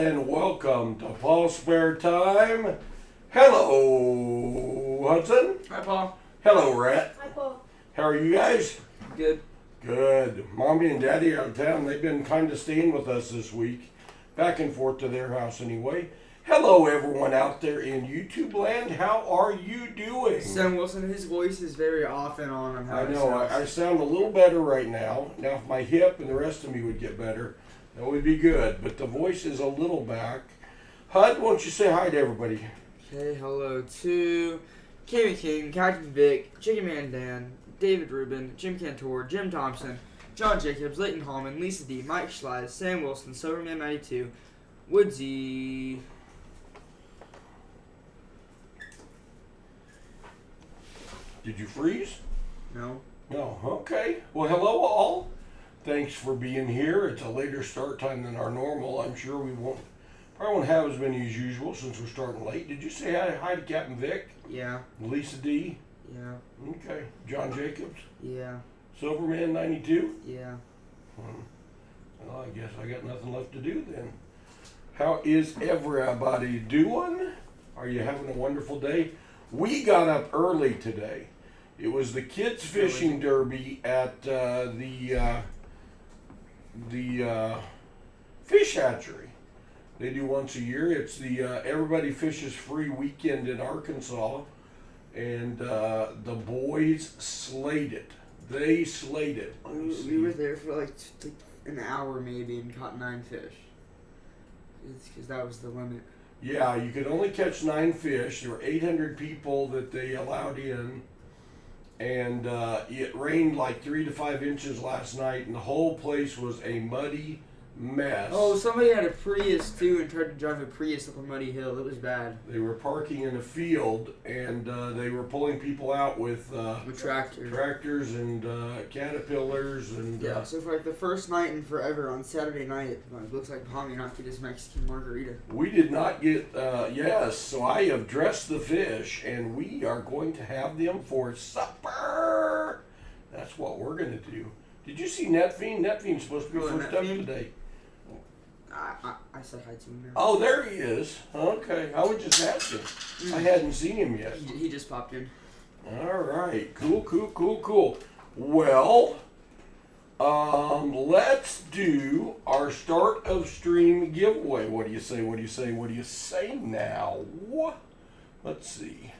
and welcome to PasSpareTime. Hello, Hudson. Hi, Paul. Hello, Rhett. Hi, Paul. How are you guys? Good. Good. Mommy and Daddy are out of town. They've been kind of staying with us this week. Back and forth to their house anyway. Hello, everyone out there in YouTube land. How are you doing? Sam Wilson, his voice is very off and on how I it know. sounds. I sound a little better right now. Now, if my hip and the rest of me would get better, that would be good. But the voice is a little back. Hud, why don't you say hi to everybody? Okay, hello to Kimmy King, Captain Vic, Chicken Man Dan, David Rubin, Jim Cantor, Jim Thompson, John Jacobs, Leighton Hallman, Lisa D, Mike Schleiss, Sam Wilson, Soberman92, Woodsy. Did you freeze? No. No. Okay. Well, hello all. Thanks for being here. It's a later start time than our normal. I'm sure we probably won't have as many as usual since we're starting late. Did you say hi to Captain Vic? Yeah. Lisa D? Yeah. Okay. John Jacobs? Yeah. Silverman 92? Yeah. Well, I guess I got nothing left to do then. How is everybody doing? Are you having a wonderful day? We got up early today. It was the kids fishing derby at the fish hatchery. They do once a year. It's the Everybody Fishes Free weekend in Arkansas, and the boys slayed it. They slayed it. We were there for like an hour maybe and caught 9 fish. Because that was the limit. Yeah, you could only catch 9 fish. There were 800 people that they allowed in. And it rained like 3 to 5 inches last night, and the whole place was a muddy mess. Oh, somebody had a Prius too and tried to drive a Prius up a muddy hill. It was bad. They were parking in a field, and they were pulling people out with tractors and caterpillars. And yeah, so for like the first night in forever, on Saturday night, it looks like Pommy not get his Mexican margarita. We did not get, yes, so I have dressed the fish, and we are going to have them for supper. That's what we're going to do. Did you see Netfiend? Netfiend's supposed to be first up today. I said hi to him now. Oh, there he is. Okay, I was just asking. I hadn't seen him yet. He just popped in. All right, cool. Well, let's do our start of stream giveaway. What do you say now? Let's see.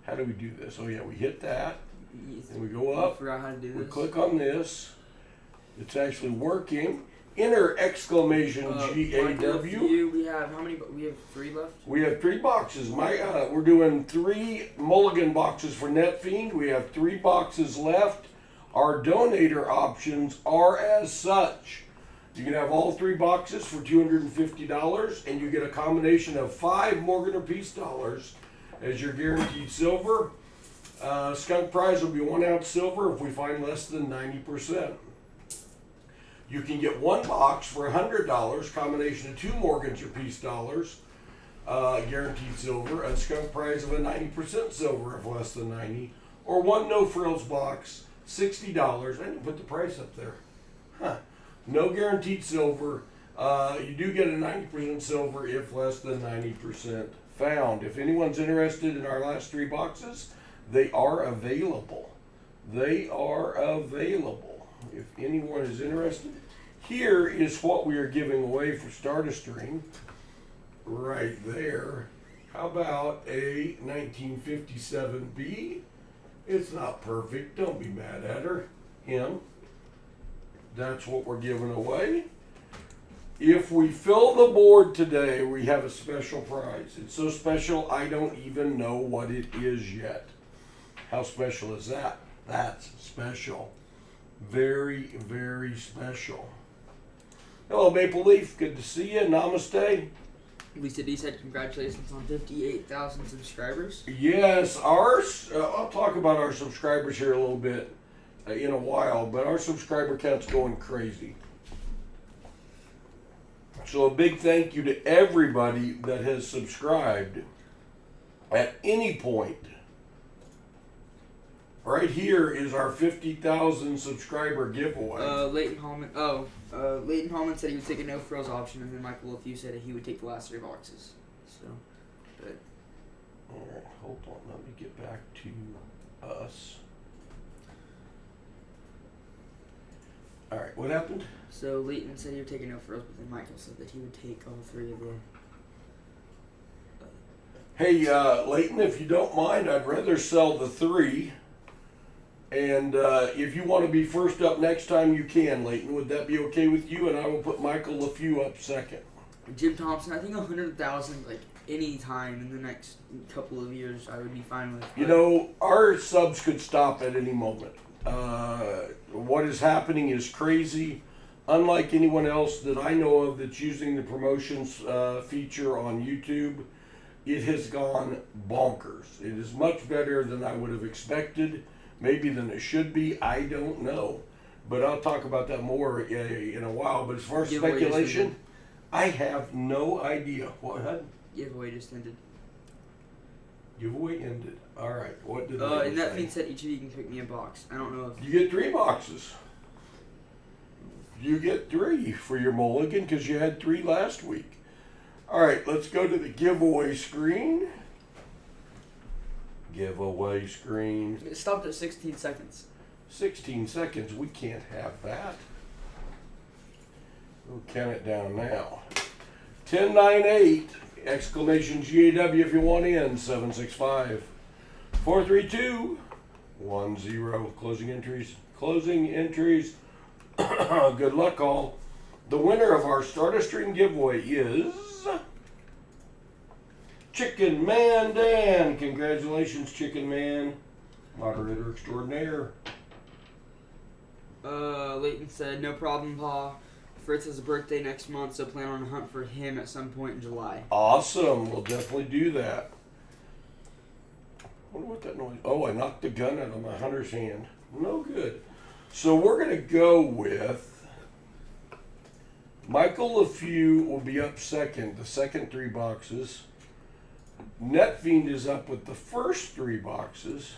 How do we do this? Oh yeah, we hit that, and we go up. I forgot how to do this. We click on this. It's actually working. Enter exclamation GAW. We have how many? We have 3 left. We have 3 boxes. We're doing 3 mulligan boxes for Netfiend. We have 3 boxes left. Our donator options are as such. You can have all 3 boxes for $250, and you get a combination of 5 Morgan or Peace dollars as your guaranteed silver. Skunk Prize will be 1 ounce silver if we find less than 90%. You can get 1 box for $100, combination of 2 Morgans or Peace dollars, guaranteed silver, a Skunk Prize of a 90% silver if less than 90, or 1 No Frills Box, $60. I didn't put the price up there. No guaranteed silver. You do get a 90% silver if less than 90% found. If anyone's interested in our last 3 boxes, they are available. If anyone is interested, here is what we are giving away for Start a Stream. Right there. How about a 1957B? It's not perfect. Don't be mad at him. That's what we're giving away. If we fill the board today, we have a special prize. It's so special, I don't even know what it is yet. How special is that? That's special. Very, very special. Hello, Maple Leaf. Good to see you. Namaste. Lisa D said congratulations on 58,000 subscribers. Yes, ours. I'll talk about our subscribers here a little bit in a while, but our subscriber count's going crazy. So a big thank you to everybody that has subscribed at any point. right here is our 50,000 subscriber giveaway. Leighton Hallman. Leighton Hallman said he would take a no frills option, and then Michael LeFew said he would take the last 3 boxes. So, but Alright, hold on, let me get back to us. Alright, what happened? so Leighton said he would take a no frills, but then Michael said that he would take all 3 of the. Hey, Leighton, if you don't mind, I'd rather sell the 3. And if you want to be first up next time, you can, Leighton. Would that be okay with you? And I will put Michael LeFew up second. Jim Thompson, I think 100,000, like any time in the next couple of years, I would be fine with. You know, our subs could stop at any moment. What is happening is crazy. Unlike anyone else that I know of that's using the promotions feature on YouTube, it has gone bonkers. It is much better than I would have expected, maybe than it should be. I don't know. But I'll talk about that more in a while. But as far as Giveaway speculation, I have no idea. What? Giveaway just ended. Giveaway ended. All right. What did And that feed said each of you can pick me a box. I don't know if. You get 3 boxes. You get 3 for your mulligan because you had 3 last week. All right, let's go to the giveaway screen. Giveaway screen. It stopped at 16 seconds. 16 seconds. We can't have that. We'll count it down now. 1098 exclamation GAW if you want in. 765 432 10. Closing entries. Closing entries. Good luck, all. The winner of our Start a Stream giveaway is Chicken Man Dan. Congratulations, Chicken Man. Moderator extraordinaire. Leighton said, no problem, Pa. Fritz has a birthday next month, so plan on a hunt for him at some point in July. Awesome. We'll definitely do that. I wonder what that noise. Oh, I knocked the gun out of my hunter's hand. No good. So we're going to go with Michael LeFew will be up second, the second 3 boxes. Netfiend is up with the first 3 boxes.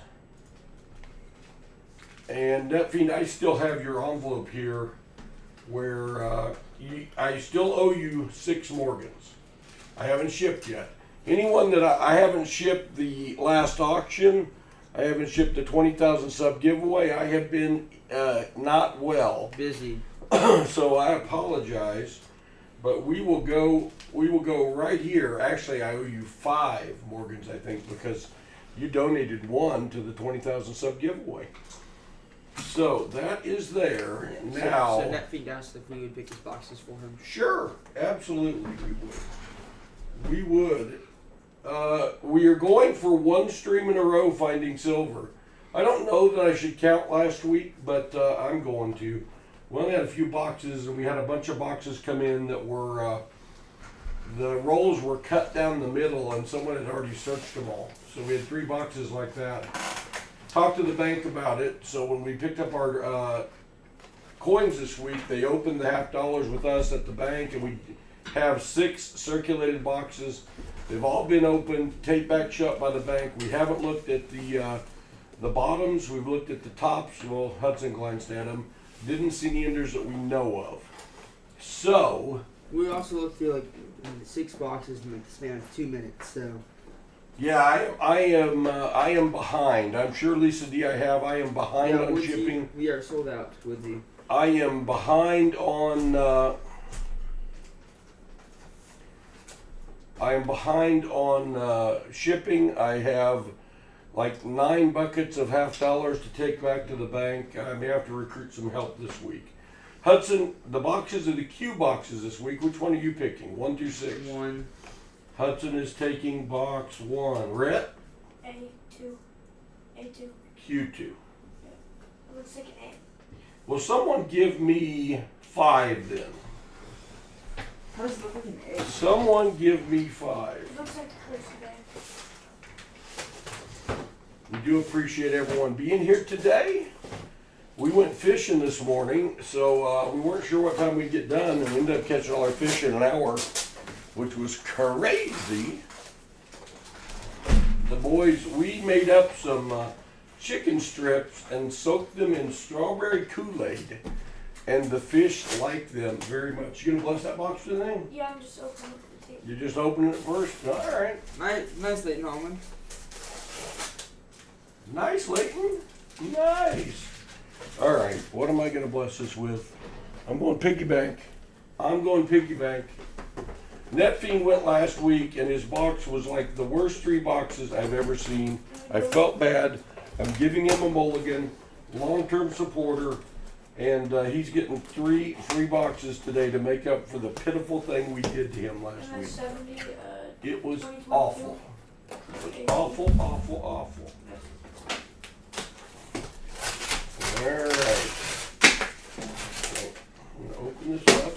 And Netfiend, I still have your envelope here where I still owe you 6 Morgans. I haven't shipped yet. Anyone that I haven't shipped the last auction, I haven't shipped the 20,000 sub giveaway. I have been not well. Busy. So I apologize, but we will go right here. Actually, I owe you 5 Morgans, I think, because you donated 1 to the 20,000 sub giveaway. So that is there. Now, So Netfiend asked if we would pick his boxes for him. sure, absolutely we would. We are going for 1 stream in a row finding silver. I don't know that I should count last week, but I'm going to. We only had a few boxes, and we had a bunch of boxes come in that were, the rolls were cut down the middle, and someone had already searched them all. So we had 3 boxes like that. Talked to the bank about it, so when we picked up our coins this week, they opened the $50 with us at the bank, and we have 6 circulated boxes. They've all been opened, taped back shut by the bank. We haven't looked at the bottoms. We've looked at the tops. Well, Hudson glanced at them. Didn't see any enders that we know of. So We also looked through like 6 boxes in like the span of 2 minutes. So yeah, I am behind. I'm sure Lisa D. I am behind on Woodsy, shipping. we are sold out, Woodsy. I am behind on. Shipping. I have like 9 buckets of $50 to take back to the bank. I may have to recruit some help this week. Hudson, the boxes are the Q boxes this week. Which one are you picking? 1 through 6. 1. Hudson is taking box 1. Rhett? A2. A2. Q2. It looks like an A. Will someone give me 5 then? How does it look like an egg? Someone give me 5. It looks like a cursive A. We do appreciate everyone being here today. We went fishing this morning, so we weren't sure what time we'd get done, and we ended up catching all our fish in an hour, which was crazy. The boys, we made up some chicken strips and soaked them in strawberry Kool-Aid. And the fish like them very much. You gonna bless that box today? Yeah, I'm just opening the tape. You're just opening it first? Alright. Nice Leighton Holman. Nice, Leighton. Nice. Alright, what am I gonna bless this with? I'm going piggy bank. Netfiend went last week and his box was like the worst 3 boxes I've ever seen. I felt bad. I'm giving him a mulligan, long-term supporter, and he's getting three boxes today to make up for the pitiful thing we did to him last And week. that's 70, It was 2022. awful. It was awful. Alright. I'm gonna open this up.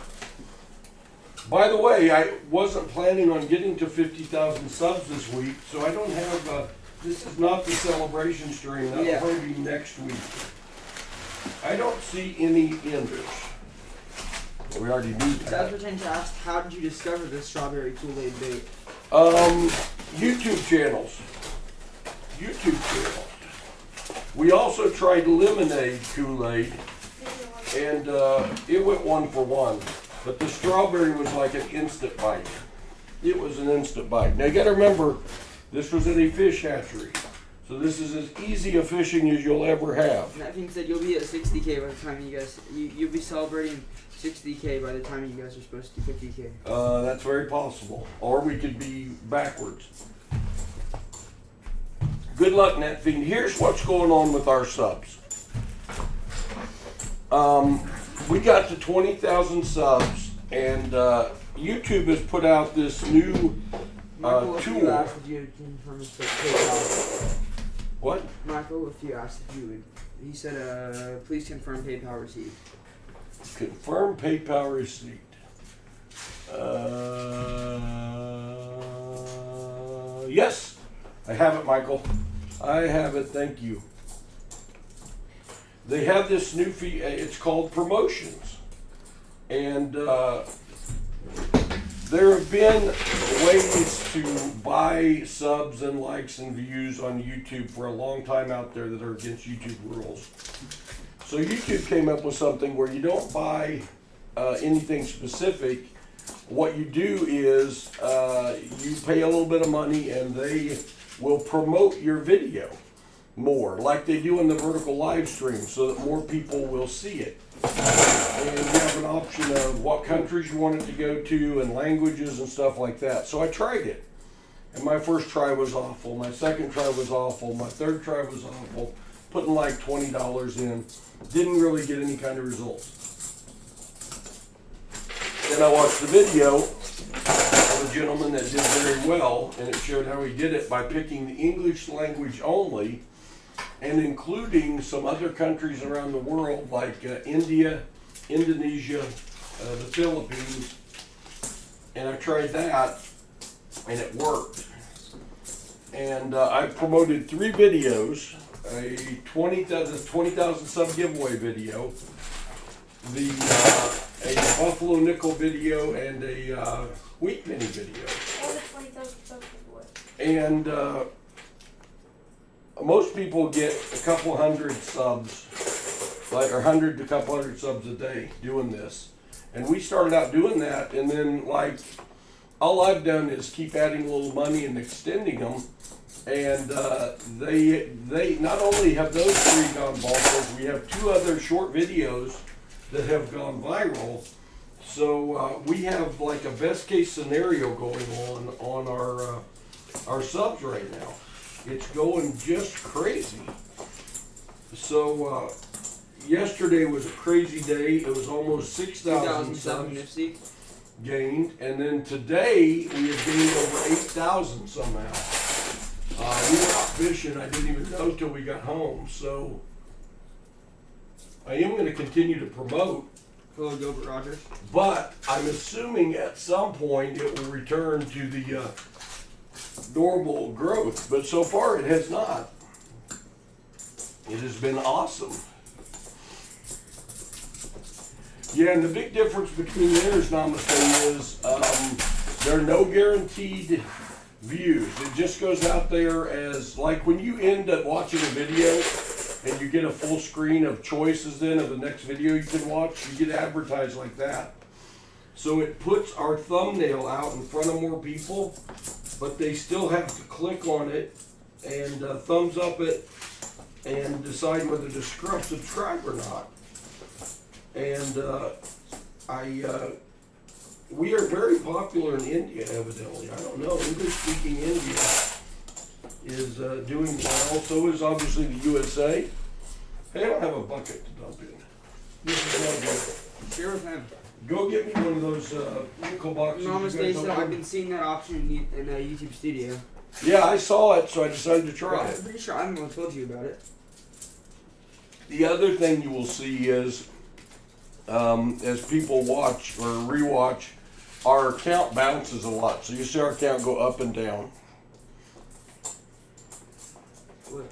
By the way, I wasn't planning on getting to 50,000 subs this week, so I don't have, this is not the celebration stream, that'll Yeah. probably be next week. I don't see any enders. We already knew that. Jasper asked, how did you discover this strawberry Kool-Aid bait? YouTube channels. We also tried lemonade Kool-Aid, and it went 1 for 1. But the strawberry was like an instant bite. It was an instant bite. Now you gotta remember, this was in a fish hatchery. So this is as easy a fishing as you'll ever have. That being said, you'll be at 60K by the time you guys, you'll be celebrating 60K by the time you guys are supposed to do 50K. That's very possible. Or we could be backwards. Good luck, Netfiend. Here's what's going on with our subs. We got to 20,000 subs, and YouTube has put out this new Michael, if you tool. asked if you would confirm his PayPal. What? Michael, if you asked if you would, he said, please confirm PayPal receipt. Confirm PayPal receipt. Yes, I have it, Michael. I have it. Thank you. They have this new fee. It's called promotions, and there have been ways to buy subs and likes and views on YouTube for a long time out there that are against YouTube rules. So YouTube came up with something where you don't buy anything specific. What you do is you pay a little bit of money and they will promote your video more, like they do in the vertical live stream, so that more people will see it. And you have an option of what countries you want it to go to and languages and stuff like that. So I tried it. And my first try was awful. My second try was awful. My third try was awful. Putting like $20 in. Didn't really get any kind of results. Then I watched the video of a gentleman that did very well, and it showed how he did it by picking the English language only and including some other countries around the world like India, Indonesia, the Philippines. And I tried that, and it worked. And I promoted 3 videos, a 20,000 sub giveaway video, a Buffalo Nickel video, and a Wheat Penny video. All the 20,000 subs giveaway. And most people get a couple hundred subs, or 100 to a couple hundred subs a day doing this. And we started out doing that, and then like all I've done is keep adding a little money and extending them. And they not only have those 3 gone bonkers, we have 2 other short videos that have gone viral. So we have like a best case scenario going on our subs right now. It's going just crazy. So yesterday was a crazy day. It was almost 6,000 subs NIFCS. gained, and then today we have gained over 8,000 somehow. We were out fishing. I didn't even know till we got home. So I am going to continue to promote. Hello, Gilbert Rogers. But I'm assuming at some point it will return to the normal growth. But so far it has not. It has been awesome. Yeah, and the big difference between theirs, Namaste, is there are no guaranteed views. It just goes out there as, like when you end up watching a video and you get a full screen of choices then of the next video you can watch, you get advertised like that. So it puts our thumbnail out in front of more people, but they still have to click on it and thumbs up it and decide whether to subscribe or not. And we are very popular in India, evidently. I don't know. English-speaking India is doing well. So is obviously the USA. Hey, I don't have a bucket to dump in. This is not good. Share with him. Go get me one of those nickel boxes. Namaste said I've been seeing that option in YouTube Studio. Yeah, I saw it, so I decided to try I'm it. pretty sure I'm the one who told you about it. The other thing you will see is, as people watch or rewatch, our account bounces a lot. So you see our account go up and down. What?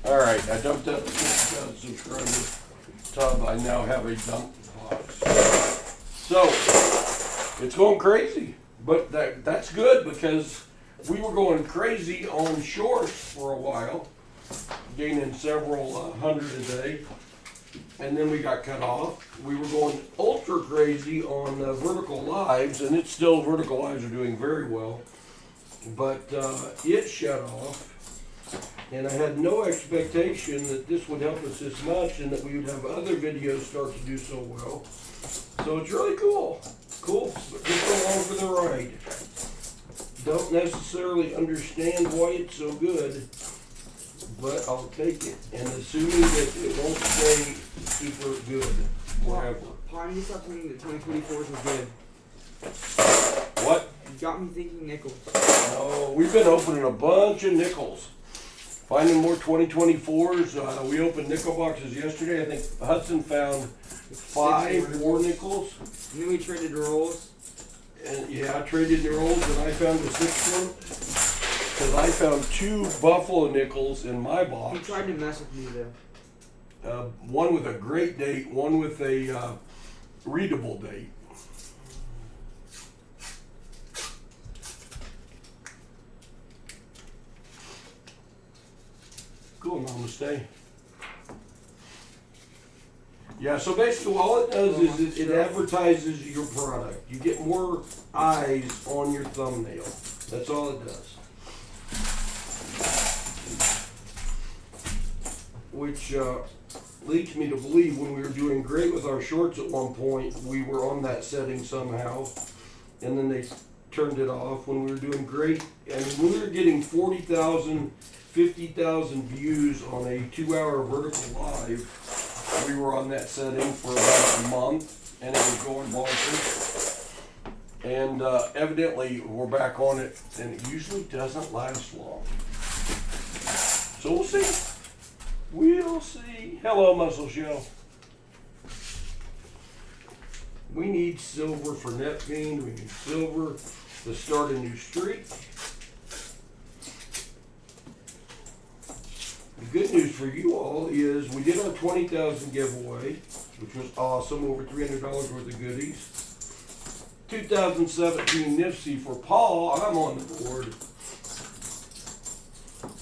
All right, I dumped up the 50,000 subscriber tub. I now have a dump box. So it's going crazy, but that's good because we were going crazy on shorts for a while, gaining several hundred a day, and then we got cut off. We were going ultra crazy on vertical lives, and it's still vertical lives are doing very well, but it shut off. And I had no expectation that this would help us this much and that we would have other videos start to do so well. So it's really cool. Cool. Just along for the ride. Don't necessarily understand why it's so good, but I'll take it. And assuming that it won't stay super good forever. Why did you stop thinking that 2024s were good? What? You got me thinking nickels. Oh, we've been opening a bunch of nickels. Finding more 2024s. We opened nickel boxes yesterday. I think Hudson found 5 more nickels. And then we traded rolls. And yeah, I traded the rolls and I found the 6th one. Because I found 2 buffalo nickels in my You box. tried to mess with me though. One with a great date, one with a readable date. Cool, namaste. Yeah, so basically all it does is it advertises your product. You get more eyes on your thumbnail. That's all it does. Which leads me to believe when we were doing great with our shorts at one point, we were on that setting somehow. And then they turned it off when we were doing great. And when we were getting 40,000, 50,000 views on a 2-hour vertical live, we were on that setting for about a month, and it was going bonkers. And evidently, we're back on it, and it usually doesn't last long. So we'll see. We'll see. Hello, Muscle Shell. We need silver for Netfiend. We need silver to start a new streak. The good news for you all is we did our 20,000 giveaway, which was awesome, over $300 worth of goodies. 2017 NIFCS for Paul, I'm on the board.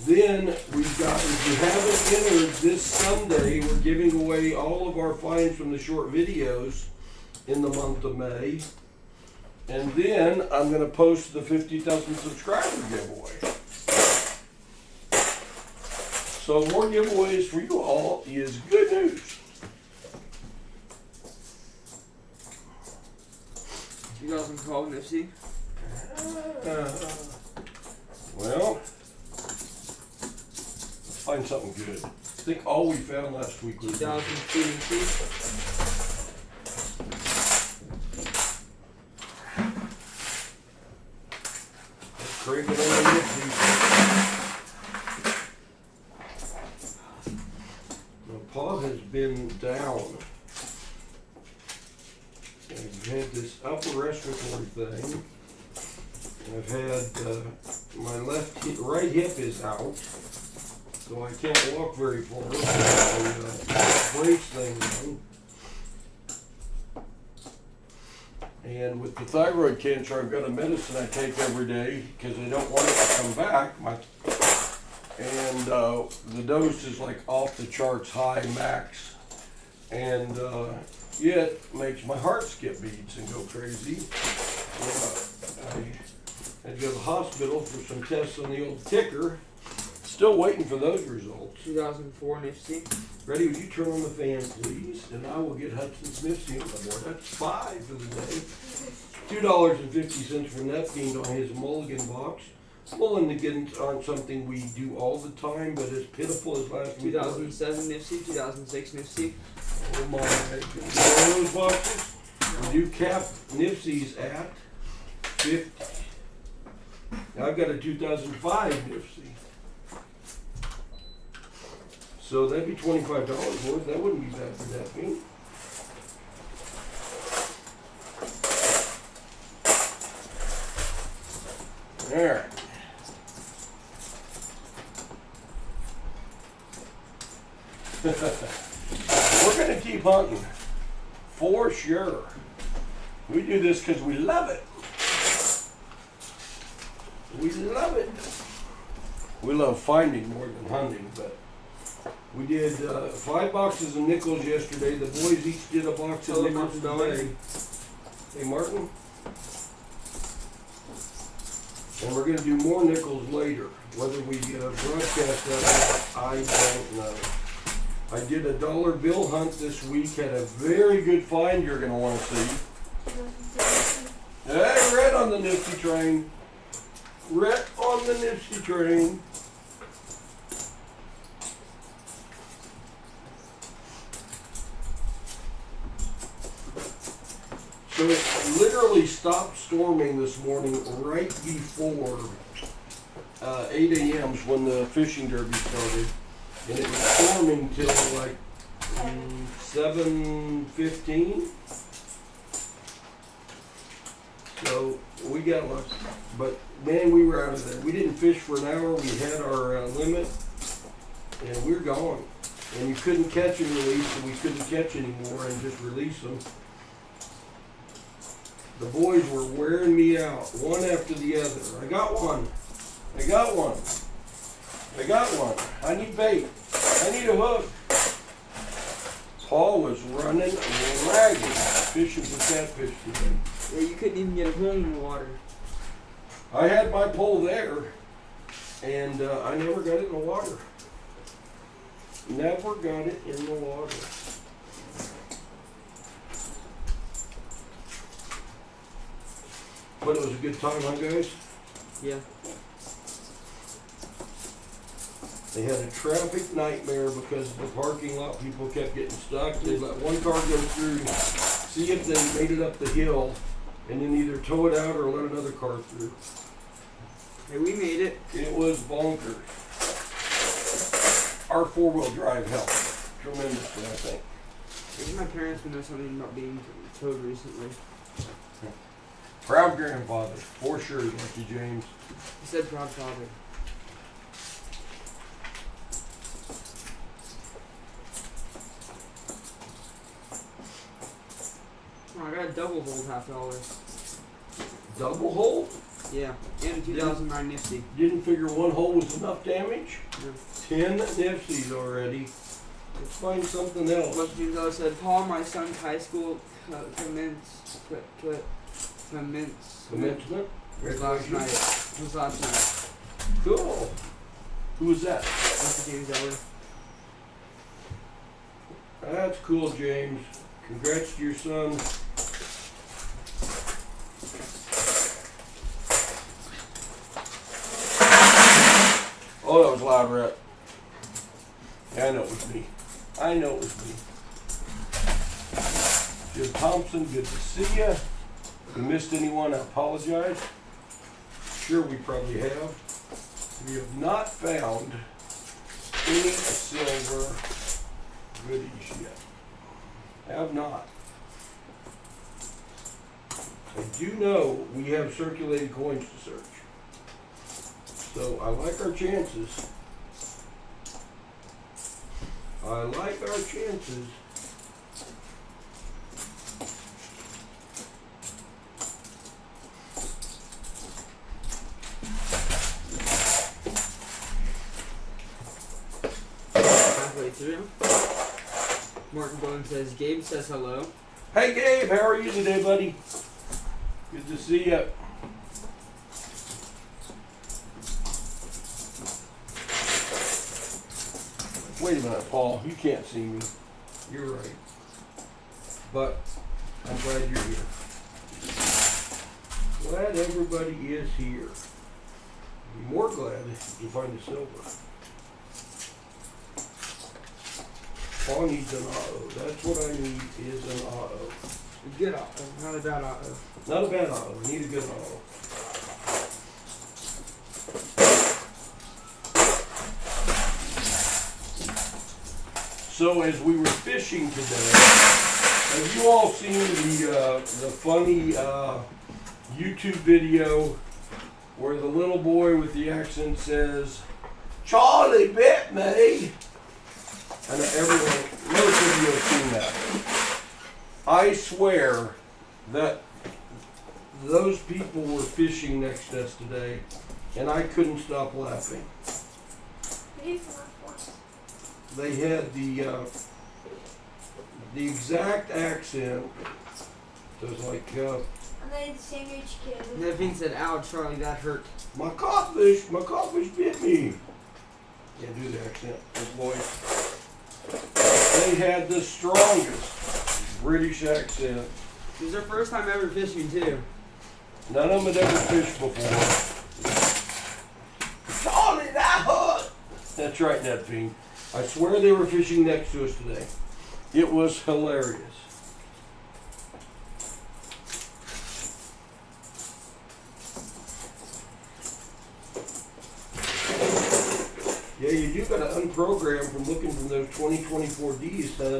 Then we've got, if you haven't entered, this Sunday we're giving away all of our finds from the short videos in the month of May. And then I'm going to post the 50,000 subscriber giveaway. So more giveaways for you all is good news. You got some call Nipsey? Well, let's find something good. I think all we found last week was 2002. cranking on the Nipsey. Paul has been down. I've had this upper respiratory thing. I've had my right hip is out. so I can't walk very far. The brace thing on. And with the thyroid cancer, I've got a medicine I take every day because I don't want it to come back. And the dose is like off the charts high, max. And it makes my heart skip beats and go crazy. I had to go to the hospital for some tests on the old ticker. Still waiting for those results. 2004 NIFCS. Ready, would you turn on the fan, please? And I will get Hudson's NIFCS on the board. That's $5 for the day. $2.50 for Netfiend on his mulligan box. Mulligans aren't something we do all the time, but as pitiful as last week. 2007 NIFCS, 2006 NIFCS. Oh my, one of those boxes. We do cap NIFCS at 50. Now I've got a 2005 NIFCS. So that'd be $25 worth. That wouldn't be bad for Netfiend. Alright. We're going to keep hunting. For sure. We do this because we love it. We love it. We love finding more than hunting, but we did 5 boxes of nickels yesterday. The boys each did a box of nickels today. Hey, Martin. And we're going to do more nickels later. Whether we broadcast that, I don't know. I did a dollar bill hunt this week. Had a very good find you're going to want to see. Hey, red on the NIFCS train. Red on the NIFCS train. So it literally stopped storming this morning right before 8 a.m. when the fishing derby started. And it was storming till like 7:15. So we got lucky. But man, we were out of there. We didn't fish for an hour. We had our limit. And we're gone. And you couldn't catch and release, so we couldn't catch anymore and just release them. The boys were wearing me out, one after the other. I got one. I got one. I got one. I need bait. I need a hook. Paul was running ragged fishing for catfish today. Yeah, you couldn't even get a pole in the water. I had my pole there, and I never got it in the water. Never got it in the water. But it was a good time, huh, guys? Yeah. They had a traffic nightmare because of the parking lot. People kept getting stuck. They let one car go through, see if they made it up the hill, and then either tow it out or let another car through. Hey, we made it. It was bonkers. Our four-wheel drive helped tremendously, I think. Maybe my parents would know something about being towed recently. Proud grandfather, for sure, Lucky James. He said proud father. Oh, I got a double hold $50. Double hole? Yeah, and a 2009 NIFCS. Didn't figure one hole was enough damage? No. 10 NIFCS already. Let's find something else. Lucky James said, Paul, my son's high school Commencement? was last night. Was last night. Cool. Who was that? Lucky James Eller. That's cool, James. Congrats to your son. Oh, that was loud, Rhett. Yeah, I know it was me. I know it was me. Jim Thompson, good to see you. If we missed anyone, I apologize. Sure, we probably have. We have not found any silver goodies yet. Have not. I do know we have circulated coins to search. So I like our chances. I like our chances. Halfway through. Martin Bowen says, Gabe says hello. Hey Gabe, how are you today, buddy? Good to see you. Wait a minute, Paul. You can't see me. You're right. But I'm glad you're here. Glad everybody is here. Be more glad if you find a silver. Paul needs an auto. That's what I need is an auto. A good auto, not a bad auto. Not a bad auto. I need a good auto. So as we were fishing today, have you all seen the funny YouTube video where the little boy with the accent says, "Charlie bit me"? And everyone, most of you have seen that. I swear that those people were fishing next to us today, and I couldn't stop laughing. They had the exact accent. It was like, And they the same age kid. Netfiend said, ow, Charlie, that hurt. my codfish bit me. Can't do the accent, this boy. They had the strongest British accent. It was their first time ever fishing, too. None of them had ever fished before. Charlie, that hurt! That's right, Netfiend. I swear they were fishing next to us today. It was hilarious. Yeah, you do got to unprogram from looking from those 2024 Ds, huh?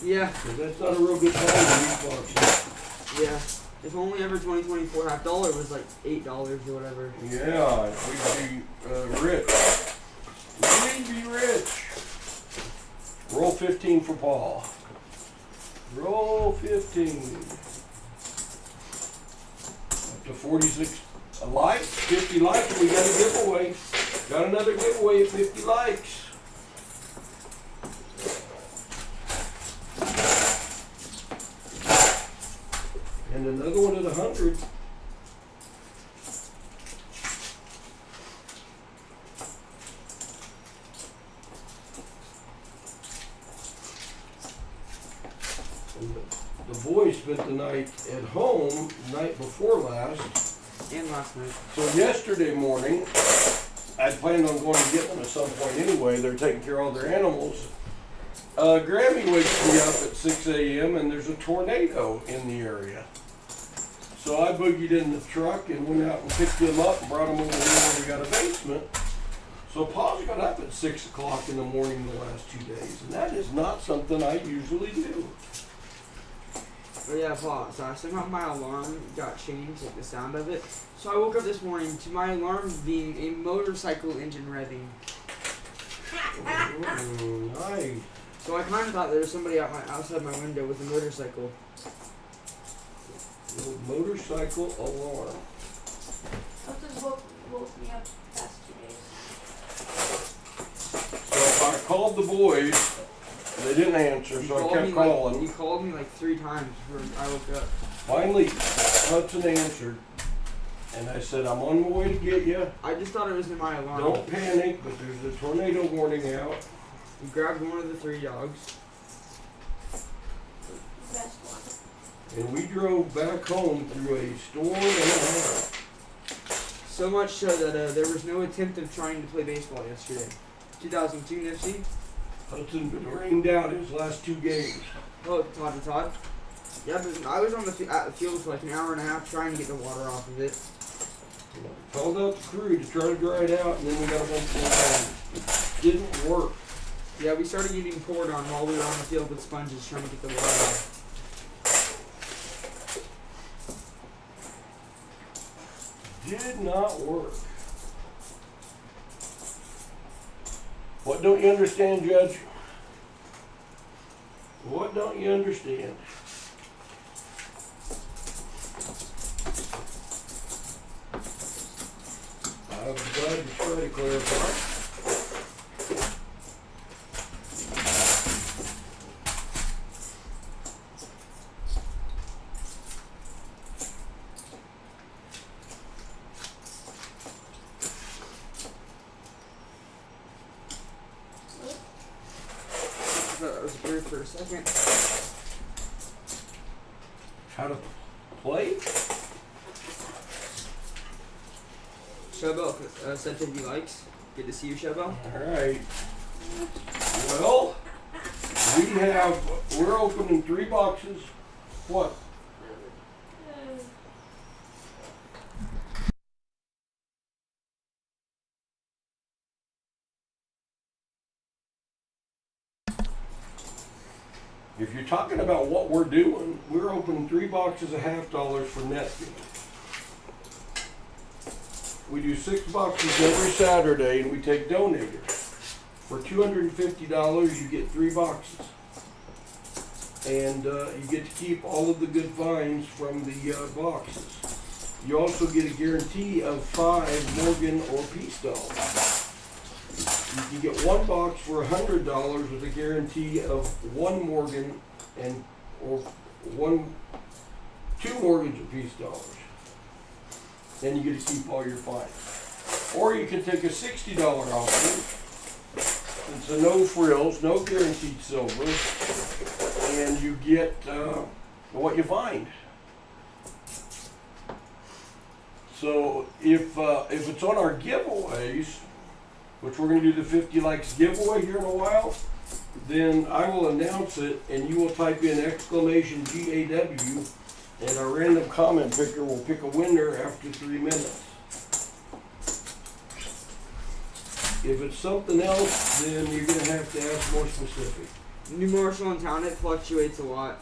Yeah, Because that's not a real good time to use boxes. yeah. If only ever 2024 half dollar was like $8 or whatever. Yeah, we'd be rich. We'd be rich. Roll 15 for Paul. Roll 15. Up to 46 likes, 50 likes, and we got a giveaway. Got another giveaway at 50 likes. And another one at 100. The boys spent the night at home the night before last. And last night. So yesterday morning, I planned on going to get them at some point anyway. They're taking care of all their animals. Grammy wakes me up at 6 a.m. and there's a tornado in the area. So I boogied in the truck and went out and picked them up and brought them over here where we got a basement. So Paul's got up at 6 o'clock in the morning the last 2 days, and that is not something I usually do. But yeah, Paul, so somehow my alarm got changed, like the sound of it. So I woke up this morning to my alarm being a motorcycle engine revving. Nice. So I kind of thought there was somebody outside my window with a motorcycle. Little motorcycle alarm. Something's woke me up the past 2 days. So I called the boys. They didn't answer, so I kept calling. He called me like 3 times before I woke up. Finally, Hudson answered, and I said, "I'm on my way to get you. I just thought it was in my alarm. Don't panic, but there's a tornado warning out." We grabbed one of the 3 dogs. Best one. And we drove back home through a storm and a half. So much so that there was no attempt of trying to play baseball yesterday. 2002 NIFCS. Hudson been rained out his last 2 games. Oh, Todd to Todd. Yeah, but I was on at the field for like an hour and a half trying to get the water off of it. Called out the crew to try to dry it out, and then we got a bunch of rain. Didn't work. Yeah, we started getting poured on while we were on the field with sponges trying to get the water off. Did not work. What don't you understand, Judge? What don't you understand? I was glad to try to clarify. I thought that was weird for a second. How to play? Showbell said that he likes. Good to see you, Showbell. Alright. Well, we're opening 3 boxes. What? If you're talking about what we're doing, we're opening 3 boxes of $50 for Netfiend. We do 6 boxes every Saturday and we take donators. For $250 you get 3 boxes. And you get to keep all of the good finds from the boxes. You also get a guarantee of 5 Morgan or Peace dolls. You can get 1 box for $100 with a guarantee of 1 Morgan or 2 Morgans or Peace dollars. Then you get to keep all your finds. Or you can take a $60 option. It's a no frills, no guaranteed silver, and you get what you find. So if it's on our giveaways, which we're going to do the 50 likes giveaway here in a while, then I will announce it and you will type in exclamation GAW and our random comment picker will pick a winner after 3 minutes. If it's something else, then you're going to have to ask more specific. New Marshall in town, it fluctuates a lot.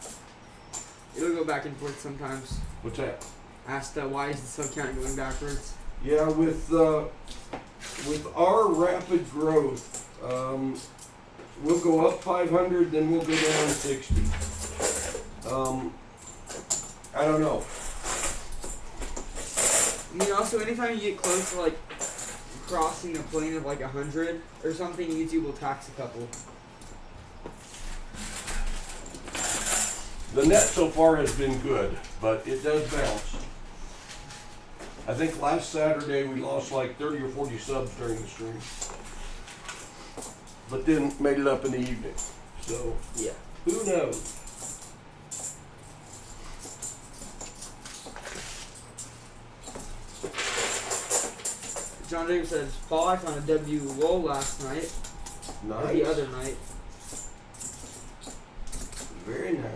It'll go back and forth sometimes. What's that? Asked why is the sub count going backwards? Yeah, with our rapid growth, we'll go up 500, then we'll go down 60. I don't know. I mean, also, anytime you get close to, like, crossing the plane of, like, 100 or something, YouTube will tax a couple. The net so far has been good, but it does bounce. I think last Saturday we lost like 30 or 40 subs during the stream. But then made it up in the evening. So, Yeah. who knows? John Jacob says, Paul, I found a W roll last night. Or the Nice. other night. Very nice.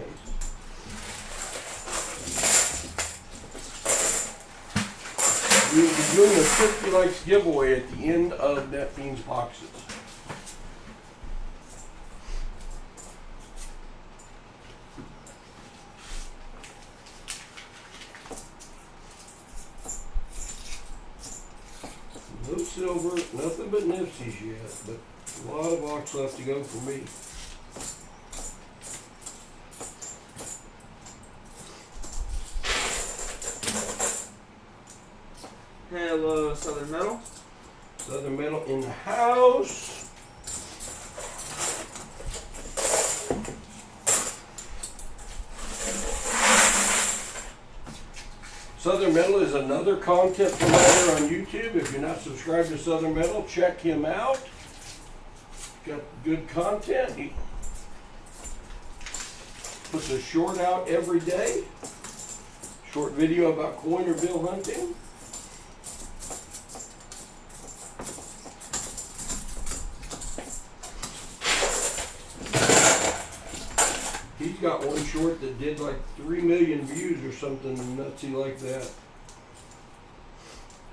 We will be doing a 50 likes giveaway at the end of Netfiend's boxes. No silver, nothing but NIFCS yet, but a lot of box left to go for me. Hello, Southern Metal. Southern Metal in the house. Southern Metal is another content provider on YouTube. If you're not subscribed to Southern Metal, check him out. Got good content. He puts a short out every day. Short video about coin or bill hunting. He's got one short that did like 3 million views or something nutsy like that.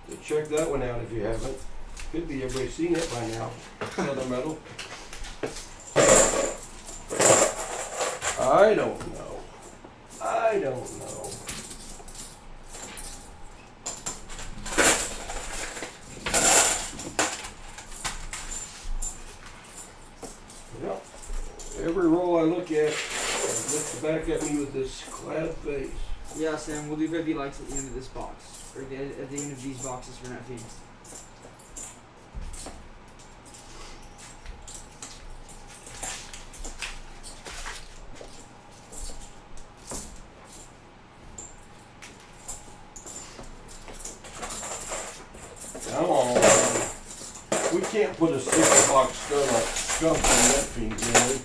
So check that one out if you haven't. Could be everybody's seen it by now. Southern Metal. I don't know. I don't know. Well, every roll I look at looks back at me with this glad face. Yeah, Sam, we'll do 50 likes at the end of this box. Or at the end of these boxes for Netfiend. Come on. We can't put a sticker box skunk on Netfiend, can we?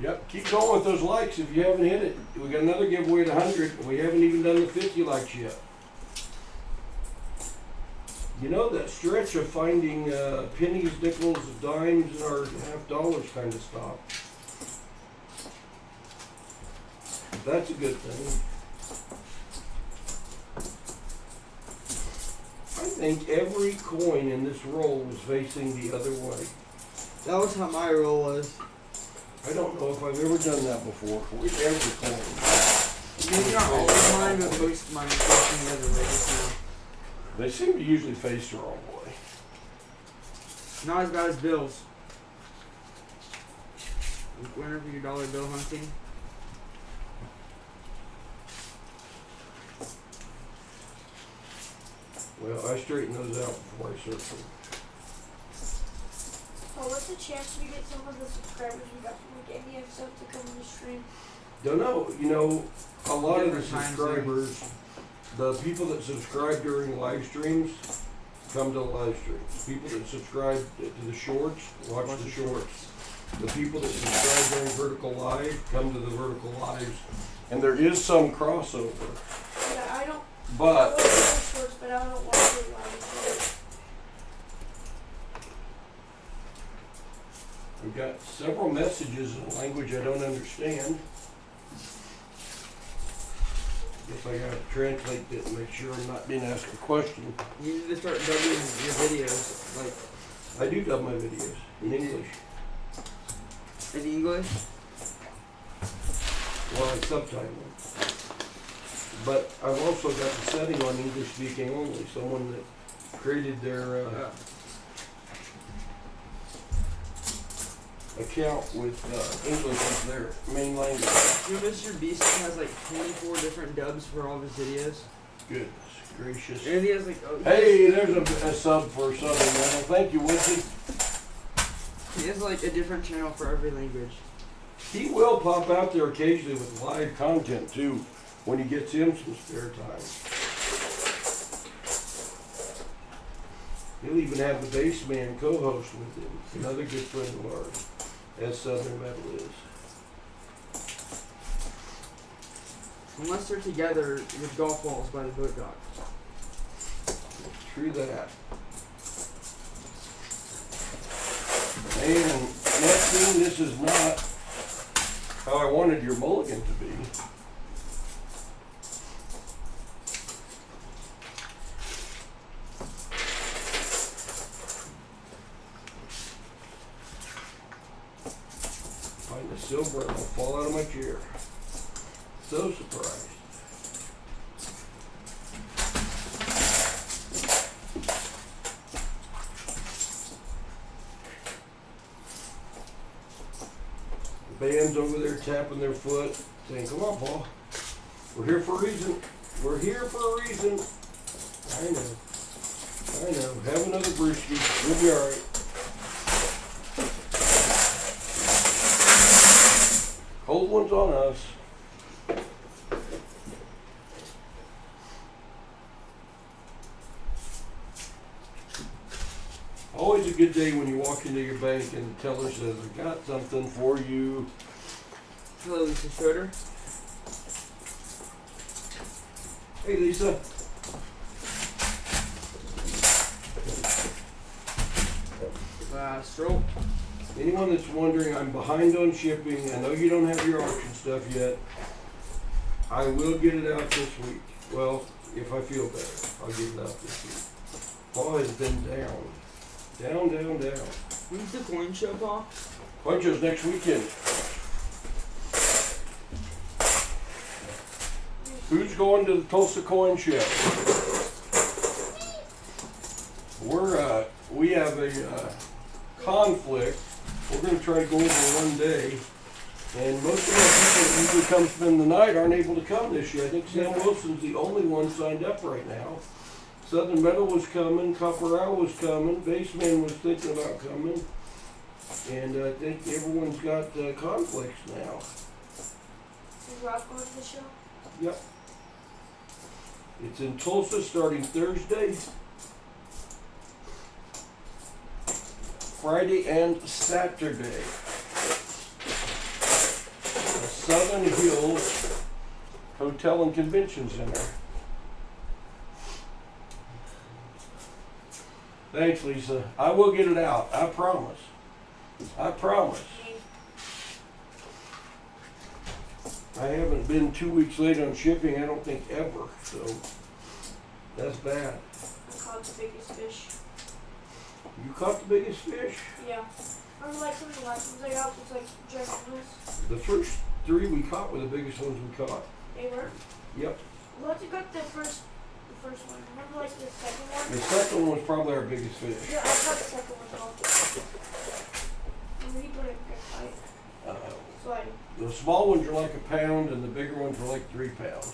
Yep, keep going with those likes if you haven't hit it. We got another giveaway at 100, and we haven't even done the 50 likes yet. You know, that stretch of finding pennies, nickels, dimes, and our half dollars kind of stopped. That's a good thing. I think every coin in this roll was facing the other way. That was how my roll was. I don't know if I've ever done that before. With every coin. Maybe not all of mine, but most of mine are facing the other way just now. They seem to usually face the wrong way. Not as bad as Bill's. Winner for your dollar bill hunting. Well, I straighten those out before I search them. Oh, what's the chance we get some of the subscribers we got from like NIFCS to come on the stream? Don't know. You know, a lot of the Different time subscribers, the people that subscribe during live streams, come to the live streams. People that subscribe to the shorts, watch the shorts. The people that subscribe during vertical live, come to the vertical lives. And there is some crossover. Yeah, I don't. But I watch the shorts, but I don't watch the live. we've got several messages in a language I don't understand. Guess I gotta translate it and make sure I'm not being asked a question. You need to start dubbing your videos, like, I do dub my videos in English. in English. Well, I subtitle them. But I've also got the setting on English speaking only. Someone that created their account with English as their main language. You know, Mr. Beast has like 24 different dubs for all of his videos. Goodness gracious. And he has like, Hey, there's a sub for Southern Metal. Thank you, Woodsy. he has like a different channel for every language. He will pop out there occasionally with live content too, when he gets him some spare time. He'll even have the bass man co-host with him, another good friend of ours, as Southern Metal is. Unless they're together with golf balls by the boat dock. True that. And next thing, this is not how I wanted your mulligan to be. Find the silver and I'll fall out of my chair. So surprised. The band's over there tapping their foot, saying, "Come on, Paul. We're here for a reason. We're here for a reason." I know. Have another brewski. We'll be alright. Cold one's on us. Always a good day when you walk into your bank and the teller says, "I got something for you." Hello, Lisa Schroeder. Hey, Lisa. Stroll. Anyone that's wondering, I'm behind on shipping. I know you don't have your auction stuff yet. I will get it out this week. Well, if I feel better, I'll get it out this week. Paul has been down. Down. When's the coin show, Paul? Coin show's next weekend. Who's going to the Tulsa Coin Show? We have a conflict. We're going to try to go over one day. And most of our people that usually come spend the night aren't able to come this year. I think Sam Wilson's the only one signed up right now. Southern Meadow was coming, Copperell was coming, Baseman was thinking about coming. And I think everyone's got conflicts now. Is Rob going to the show? Yep. It's in Tulsa starting Thursday, Friday, and Saturday. The Southern Hills Hotel and Convention Center. Thanks, Lisa. I will get it out. I promise. I promise. I haven't been 2 weeks late on shipping, I don't think ever, so that's bad. I caught the biggest fish. You caught the biggest fish? Yeah. Remember like some of the last ones I got was like ginormous? The first 3 we caught were the biggest ones we caught. They were? Yep. Well, you got the first one. Remember like the second one? The second one was probably our biggest fish. Yeah, I caught the second one also. Remember he put it in a good fight. So I The small ones are like a pound and the bigger ones are like 3 pounds.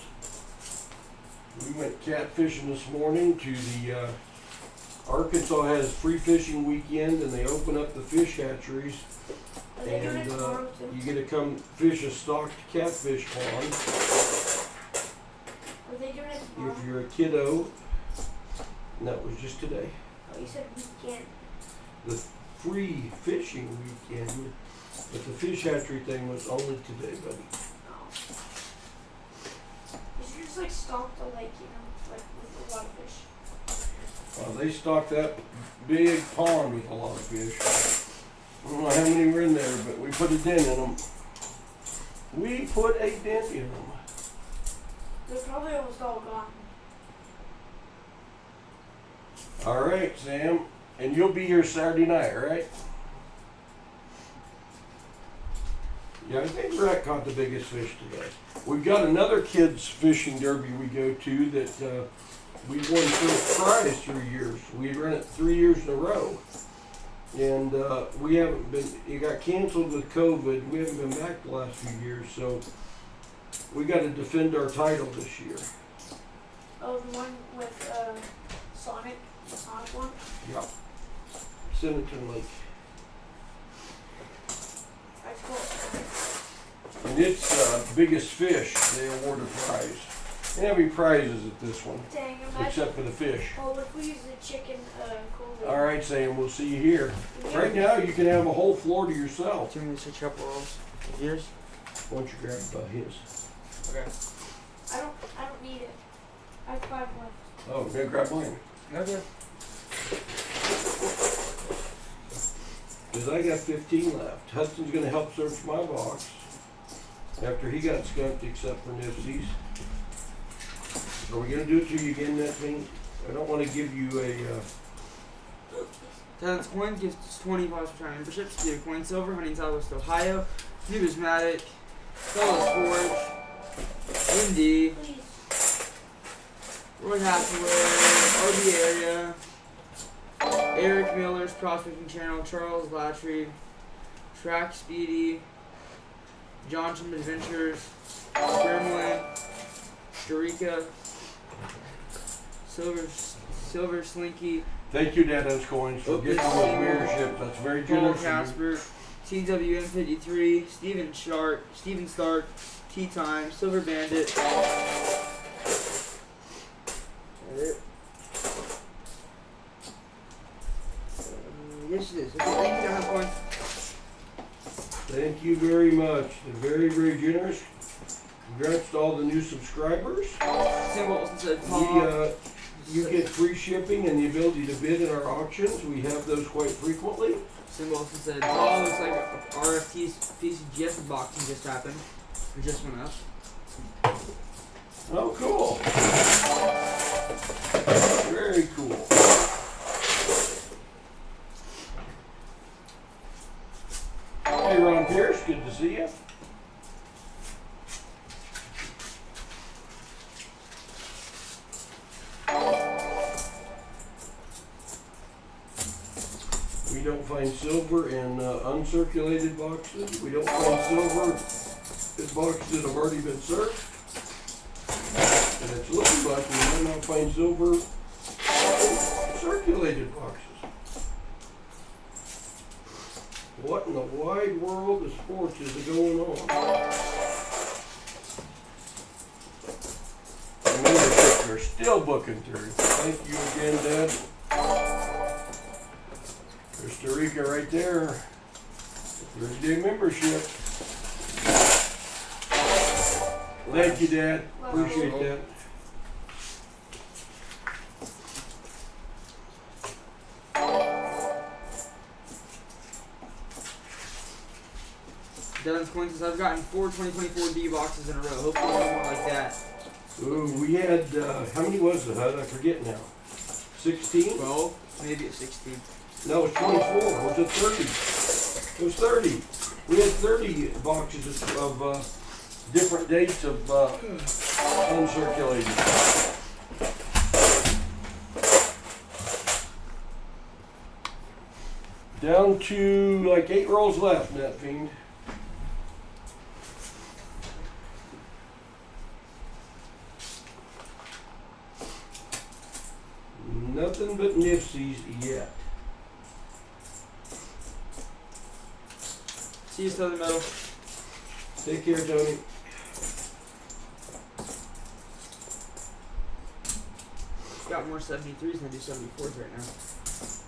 We went catfishing this morning to the, Arkansas has free fishing weekend and they open up the fish hatcheries. Are they doing it And tomorrow too? you get to come fish a stocked catfish pond. Are they doing it tomorrow? If you're a kiddo, and that was just today. Oh, you said weekend. The free fishing weekend, but the fish hatchery thing was only today, buddy. Oh. You should just like stomp the lake, you know, like with a lot of fish. They stocked that big pond with a lot of fish. I don't know how many were in there, but we put a dent in them. We put a dent in them. They're probably almost all gone. All right, Sam, and you'll be here Saturday night, right? Yeah, I think Brett caught the biggest fish today. We've got another kids fishing derby we go to that we won first prize 3 years. We run it 3 years in a row. And we haven't been, it got canceled with COVID. We haven't been back the last few years, so we got to defend our title this year. Oh, the one with Sonic, the Sonic one? Yeah. Cinnamon Lake. That's cool. And it's biggest fish, they award a prize. They have any prizes at this one, Dang, imagine. except for the fish. Well, if we use the chicken cool. All right, Sam, we'll see you here. Right now, you can have a whole floor to yourself. Too many switch up rolls. Yours? Why don't you grab his? Okay. I don't need it. I have 5 left. Oh, gonna grab mine. Okay. Because I got 15 left. Hudson's gonna help search my box after he got skunked except for NIFCS. Are we gonna do it to you again, Netfiend? I don't want to give you a, Talent's coin gives 25 for memberships to Coin Silver, Hunting Southwest Ohio, Numismatic, Fellows Forge, Indy, Please. Roy Hathaway, RB Area, Eric Miller's Prospecting Channel, Charles Latry, Track Speedy, Johnson Adventures, Gremlin, Eureka, Silver Slinky, thank you, Dad's Coins, for getting those memberships. That's very Paul generous of Casper, TWM53, Steven Stark, Tea Time, Silver Bandit. Yes, it is. Okay, thank you, Talent Coin. Thank you very much. They're very, very generous. Congrats to all the new subscribers. Sam Wilson said, Paul. You get free shipping and the ability to bid in our auctions. We have those quite frequently. Sam Wilson said, Paul, looks like RFT's PCGS unboxing just happened. It just went up. Oh, cool. Very cool. Hey, Ron Pierce, good to see you. We don't find silver in uncirculated boxes. We don't find silver in boxes that have already been searched. And it's looking like we might not find silver in circulated boxes. What in the wide world of sports is going on? The memberships are still booking through. Thank you again, Dad. Costa Rica right there. 30-day membership. Thank you, Dad. Appreciate that. Dylan's coins. I've gotten 4 2024 D boxes in a row. Hopefully one more like that. Ooh, we had, how many was it? I forget now. 16? 12, maybe it's 16. No, it was 24. Was it 30? It was 30. We had 30 boxes of different dates of uncirculated. Down to like 8 rolls left, Netfiend. Nothing but NIFCS yet. See you, Southern Metal. Take care, Tony. Got more 73s than I do 74s right now.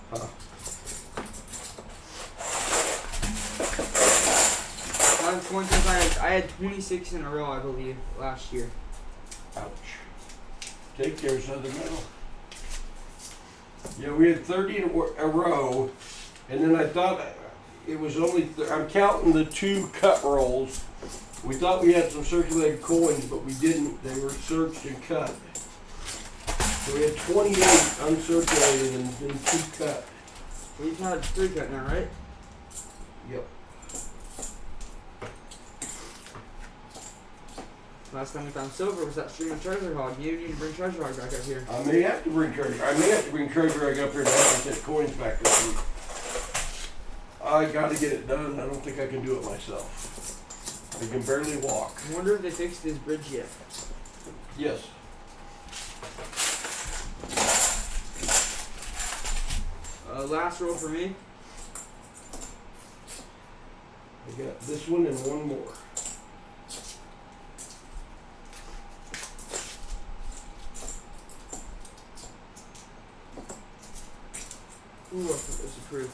Huh. I had 26 in a row, I believe, last year. Ouch. Take care, Southern Metal. Yeah, we had 30 in a row, and then I thought it was only, I'm counting the 2 cut rolls. We thought we had some circulated coins, but we didn't. They were searched and cut. So we had 28 uncirculated and then 2 cut. We've had 3 cut now, right? Yep. Last time we found silver was that stream of Treasure Hog. You need to bring Treasure Hog back up here. I may have to bring treasure. I may have to bring treasure egg up here to have to get coins back this week. I got to get it done. I don't think I can do it myself. I can barely walk. I wonder if they fixed his bridge yet. Yes. Last roll for me. I got this one and one more. Ooh, I think this is approved.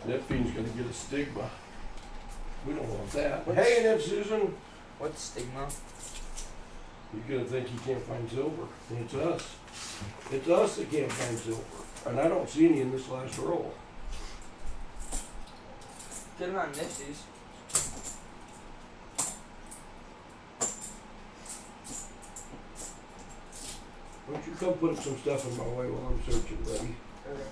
Netfiend's gonna get a stigma. We don't want that. Hey, Ned Susan. What's stigma? You're gonna think you can't find silver. And it's us. It's us that can't find silver. And I don't see any in this last roll. Get them on NIFCS. Why don't you come put some stuff in my way while I'm searching, buddy? Okay.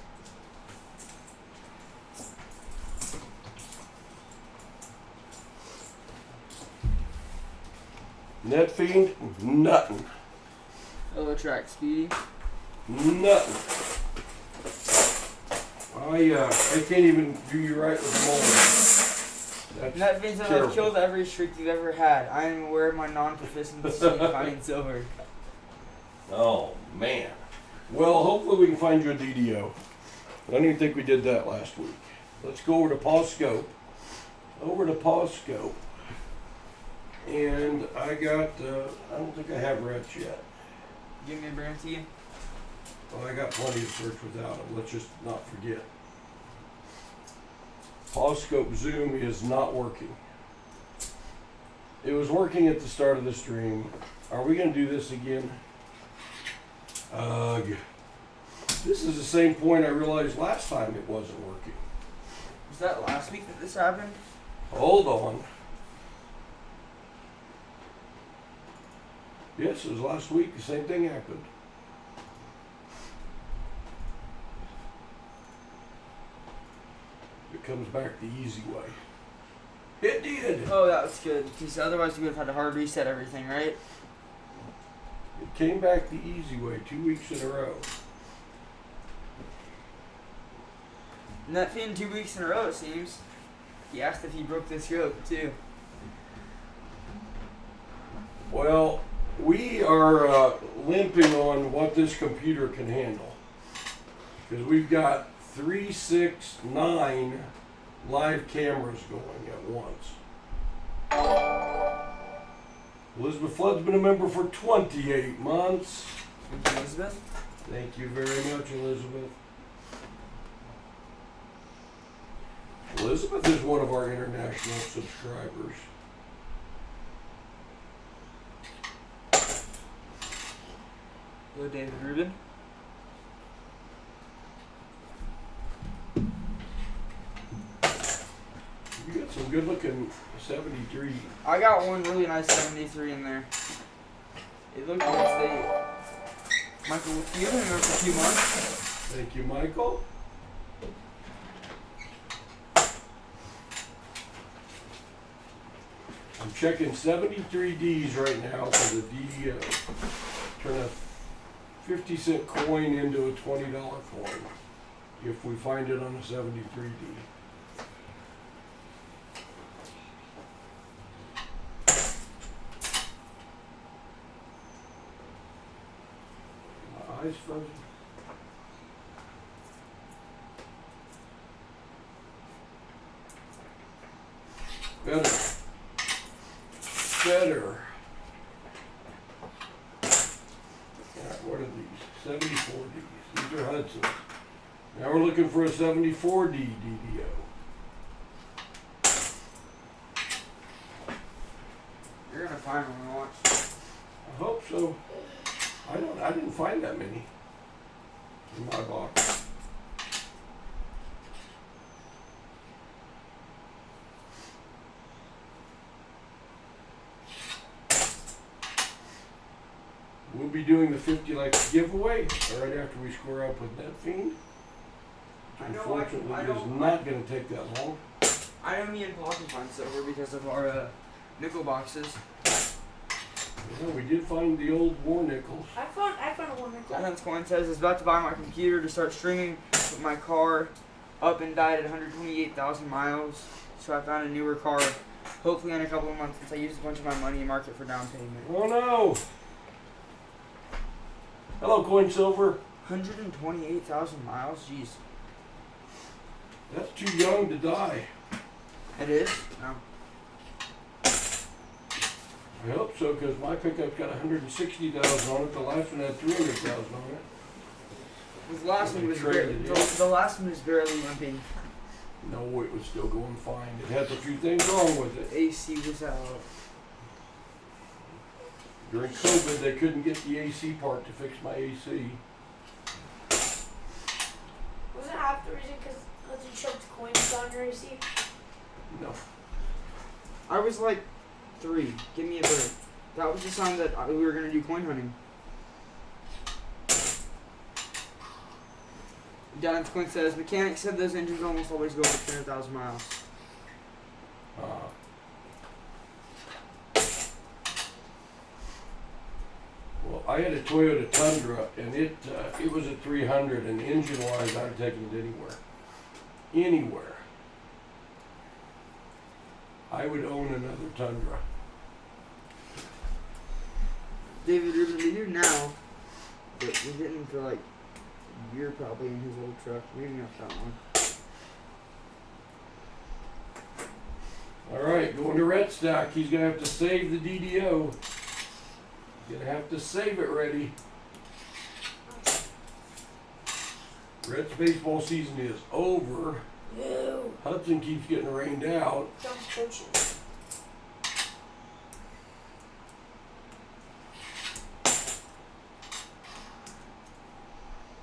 Netfiend, nothing. Hello, track speedy. Nothing. I can't even do you right with the mold. That means that I've killed every streak you've ever had. I am aware of my non-proficiency in finding silver. Oh, man. Well, hopefully we can find you a DDO. I don't even think we did that last week. Let's go over to PasSpareTime. And I got, I don't think I have reds yet. Give me a brand to you. Well, I got plenty to search without them. Let's just not forget. PasSpareTime Zoom is not working. It was working at the start of the stream. Are we going to do this again? Ugh. This is the same point I realized last time it wasn't working. Was that last week that this happened? Hold on. Yes, it was last week. The same thing happened. comes back the easy way. It did. Oh, that was good. Because otherwise we would have had to hard reset everything, right? It came back the easy way 2 weeks in a row. Netfiend 2 weeks in a row, it seems. He asked if he broke the scope, too. Well, we are limping on what this computer can handle. Because we've got 3, 6, 9 live cameras going at once. Elizabeth Flood's been a member for 28 months. Thank you, Elizabeth. Thank you very much, Elizabeth. Elizabeth is one of our international subscribers. Hello, David Rubin. You got some good looking 73. I got one really nice 73 in there. It looked like they... Michael, you've been in there for a few months. Thank you, Michael. I'm checking 73Ds right now for the DDO. Turn a 50-cent coin into a $20 coin if we find it on a 73D. My eyes frozen. Better. Alright, what are these? 74Ds. These are Hudson's. Now we're looking for a 74D DDO. You're gonna find one, watch. I hope so. I didn't find that many in my box. We'll be doing the 50 likes giveaway right after we square up with Netfiend. Unfortunately, it is not going to take that long. I know me and Paul can find silver because of our nickel boxes. Yeah, we did find the old war nickels. I found a one nickel. Silence Coin says is about to buy my computer to start streaming with my car up and died at 128,000 miles. So I found a newer car, hopefully in a couple of months since I used a bunch of my money and marked it for down payment. Oh no! Hello, Coin Silver. 128,000 miles? Jeez. That's too young to die. It is? No. I hope so, because my pickup's got 160,000 on it. The last one had 300,000 on it. The last one was Traded barely, it. the last one was barely limping. No, it was still going fine. It has a few things wrong with it. AC was out. During COVID, they couldn't get the AC part to fix my AC. Was it half the reason because you chucked coins down your AC? No. I was like 3. Give me a break. That was the sign that we were going to do coin hunting. Dallas Quinn says, mechanics said those engines almost always go over 300,000 miles. Well, I had a Toyota Tundra, and it was at 300, and engine-wise, I'd taken it anywhere. Anywhere. I would own another Tundra. David Rubin, we do now, but we didn't for like a year probably in his old truck. We didn't have that one. All right, going to Red Stack. He's going to have to save the DDO. He's going to have to save it ready. Red's baseball season is over. No. Hudson keeps getting rained out. Don't coach it.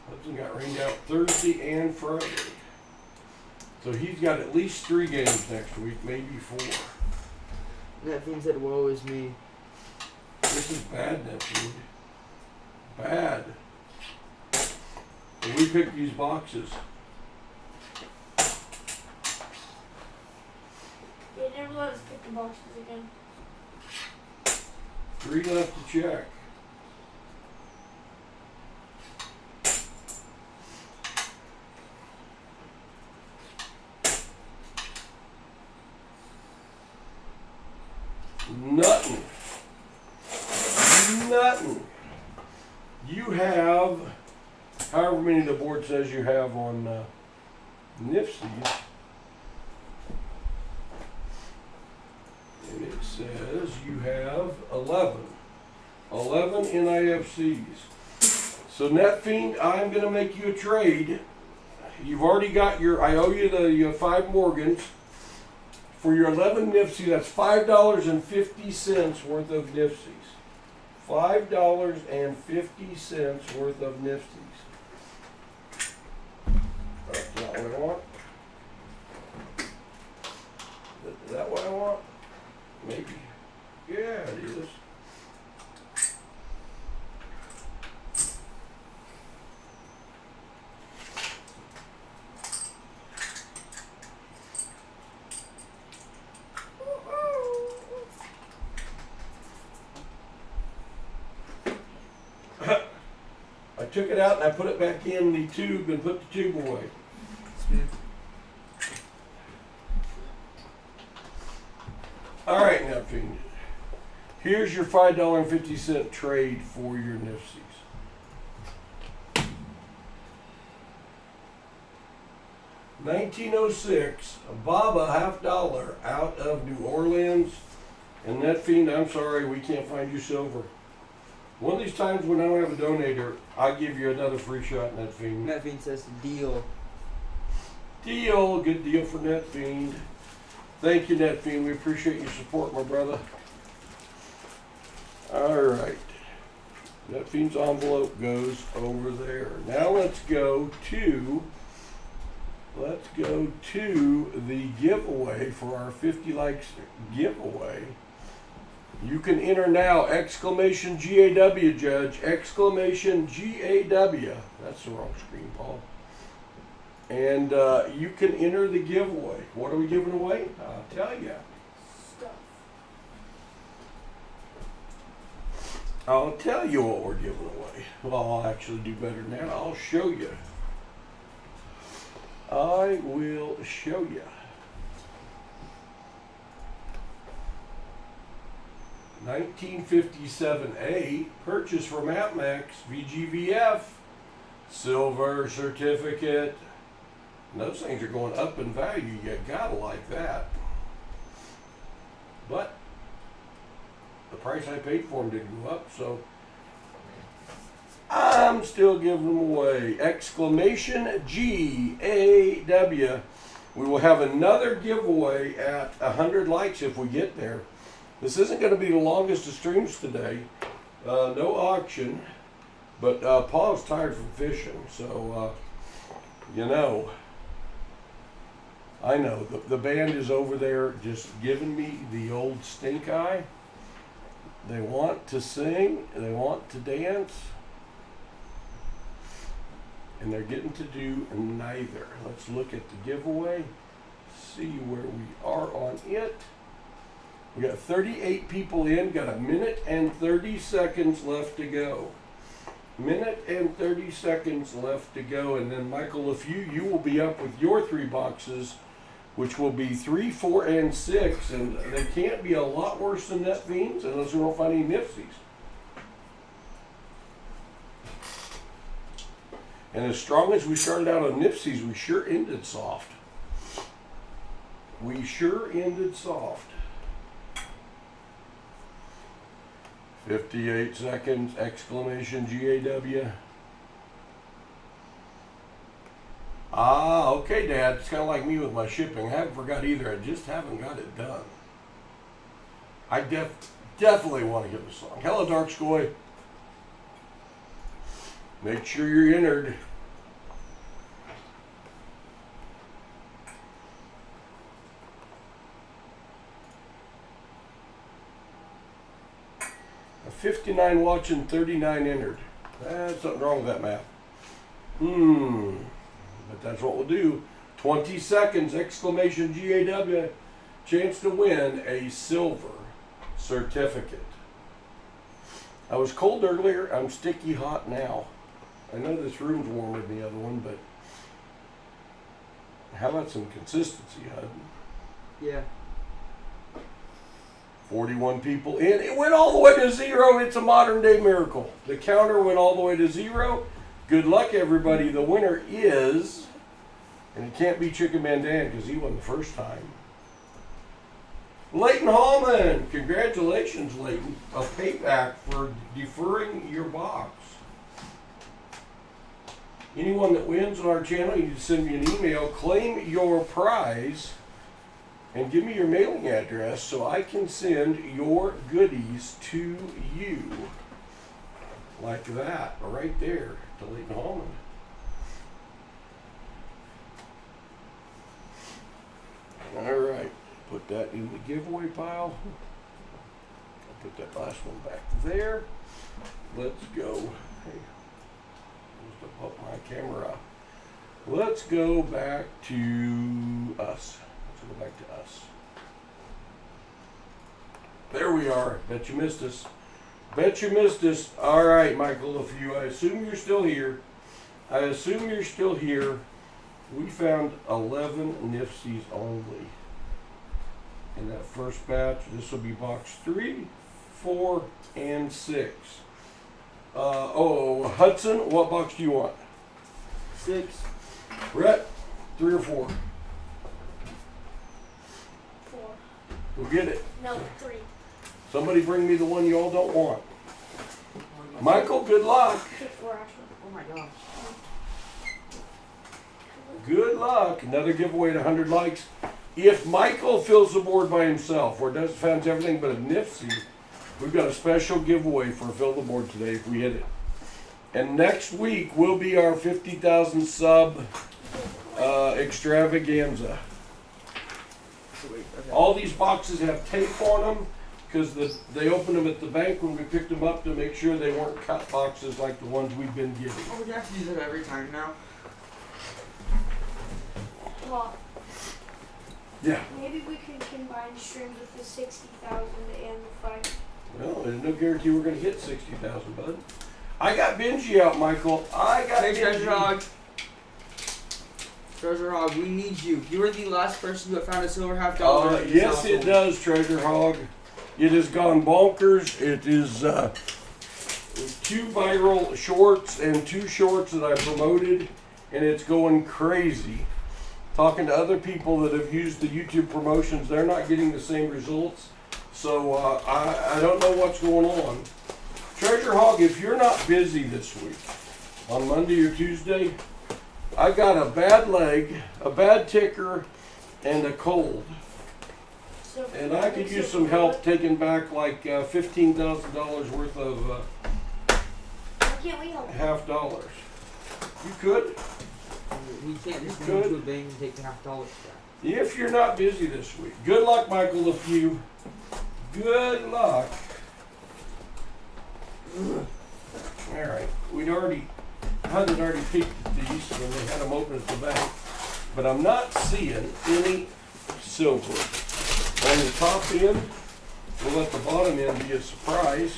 Hudson got rained out Thursday and Friday. So he's got at least 3 games next week, maybe 4. Netfiend said, woe is me. This is bad, Netfiend. Bad. When we picked these boxes, let us pick the boxes again. 3 left to check. Nothing. Nothing. You have however many the board says you have on NIFCS. And it says you have 11. 11 NIFCs. So Netfiend, I'm going to make you a trade. You've already got your, I owe you the 5 Morgans. For your 11 NIFCs, that's $5.50 worth of NIFCs. $5.50 worth of NIFCs. That's not what I want. Is that what I want? Maybe. Yeah, it is. I took it out and I put it back in the tube and put the tube away. All right, Netfiend. Here's your $5.50 trade for your NIFCs. $19.06, Baba $50 out of New Orleans. And Netfiend, I'm sorry, we can't find you silver. One of these times when I don't have a donator, I'll give you another free shot, Netfiend. Netfiend says deal. Deal, good deal for Netfiend. Thank you, Netfiend. We appreciate your support, my brother. All right. Netfiend's envelope goes over there. Now let's go to the giveaway for our 50 likes giveaway. You can enter now, exclamation GAW, Judge, exclamation GAW. That's the wrong screen, Paul. And you can enter the giveaway. What are we giving away? I'll tell you. Stuff. I'll tell you what we're giving away. Well, I'll actually do better now. I'll show you. I will show you. 1957A, purchase from AppMax, VGVF, silver certificate. And those things are going up in value. You gotta like that. But the price I paid for them didn't go up, so I'm still giving them away. Exclamation GAW. We will have another giveaway at 100 likes if we get there. This isn't going to be the longest of streams today. No auction, but Paul's tired from fishing, so you know. I know the band is over there just giving me the old stink eye. They want to sing, they want to dance, and they're getting to do neither. Let's look at the giveaway, see where we are on it. We got 38 people in, got 1 minute and 30 seconds left to go. 1 minute and 30 seconds left to go, and then Michael, if you will be up with your 3 boxes, which will be 3, 4, and 6, and they can't be a lot worse than Netfiends unless we don't find any NIFCS. And as strong as we started out on NIFCS, we sure ended soft. We sure ended soft. 58 seconds, exclamation GAW. Ah, okay, Dad. It's kind of like me with my shipping. I haven't forgot either. I just haven't got it done. I definitely want to get the song. Hello, Dark Scoy. Make sure you're entered. A 59 watching, 39 entered. That's something wrong with that math. But that's what we'll do. 20 seconds, exclamation GAW. chance to win a silver certificate. I was cold earlier. I'm sticky hot now. I know this room's warmer than the other one, but how about some consistency, Hud? Yeah. 41 people in. It went all the way to 0. It's a modern day miracle. The counter went all the way to 0. Good luck, everybody. The winner is, and it can't be Chicken Man Dan because he won the first time, Leighton Hallman. Congratulations, Leighton. A payback for deferring your box. Anyone that wins on our channel, you need to send me an email, claim your prize, and give me your mailing address so I can send your goodies to you. Like that, right there, to Leighton Hallman. All right, put that in the giveaway pile. I'll put that last one back there. Let's go. Hey, just to put my camera. Let's go back to us. Let's go back to us. There we are. Bet you missed us. Bet you missed us. All right, Michael, I assume you're still here. We found 11 NIFCS only in that first batch. This will be box 3, 4, and 6. Hudson, what box do you want? 6. Brett, 3 or 4? 4. Go get it. No, 3. Somebody bring me the one you all don't want. Michael, good luck. Pick 4 actually. Oh my gosh. Good luck. Another giveaway at 100 likes. If Michael fills the board by himself or finds everything but a NIFCS, we've got a special giveaway for Fill the Board today if we hit it. And next week will be our 50,000 sub extravaganza. Okay. All these boxes have tape on them because they opened them at the bank when we picked them up to make sure they weren't cut boxes like the ones we've been getting. Oh, we have to do that every time now. Well, Yeah. maybe we can combine streams with the 60,000 and the 5. Well, there's no guarantee we're going to hit 60,000, bud. I got Benji out, Michael. I got Hey, Benji. Treasure Hog. Treasure Hog, we need you. You are the last person who have found a silver $50 in this Yes, it household. does, Treasure Hog. It has gone bonkers. It is 2 viral shorts and 2 shorts that I promoted, and it's going crazy. Talking to other people that have used the YouTube promotions, they're not getting the same results. So I don't know what's going on. Treasure Hog, if you're not busy this week, on Monday or Tuesday, I got a bad leg, a bad ticker, and a cold. So And I could use some help taking back like $15,000 worth of Why can't we help? $50. You could, We can't just Good. go to a bank and take the $50 back. if you're not busy this week. Good luck, Michael, if you. Good luck. All right, Hud had already peeked at these when they had them open at the bank, but I'm not seeing any silver. On the top end, we'll let the bottom end be a surprise.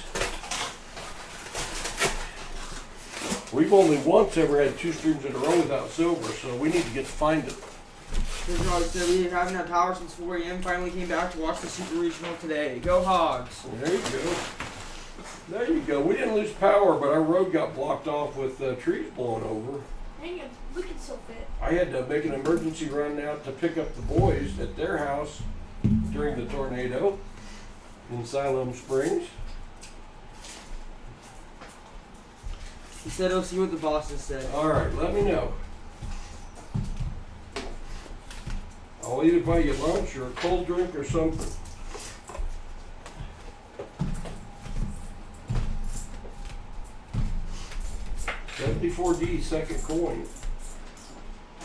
We've only once ever had 2 streams in a row without silver, so we need to get to find it. Treasure Hog said we haven't had power since 4 a.m. Finally came back to watch the Super Regional today. Go Hogs! There you go. There you go. We didn't lose power, but our road got blocked off with trees blowing over. Hang on, we can still fit. I had to make an emergency run out to pick up the boys at their house during the tornado in Siloam Springs. He said he'll see what the bosses said. All right, let me know. I'll either buy you lunch or a cold drink or something. $74D second coin.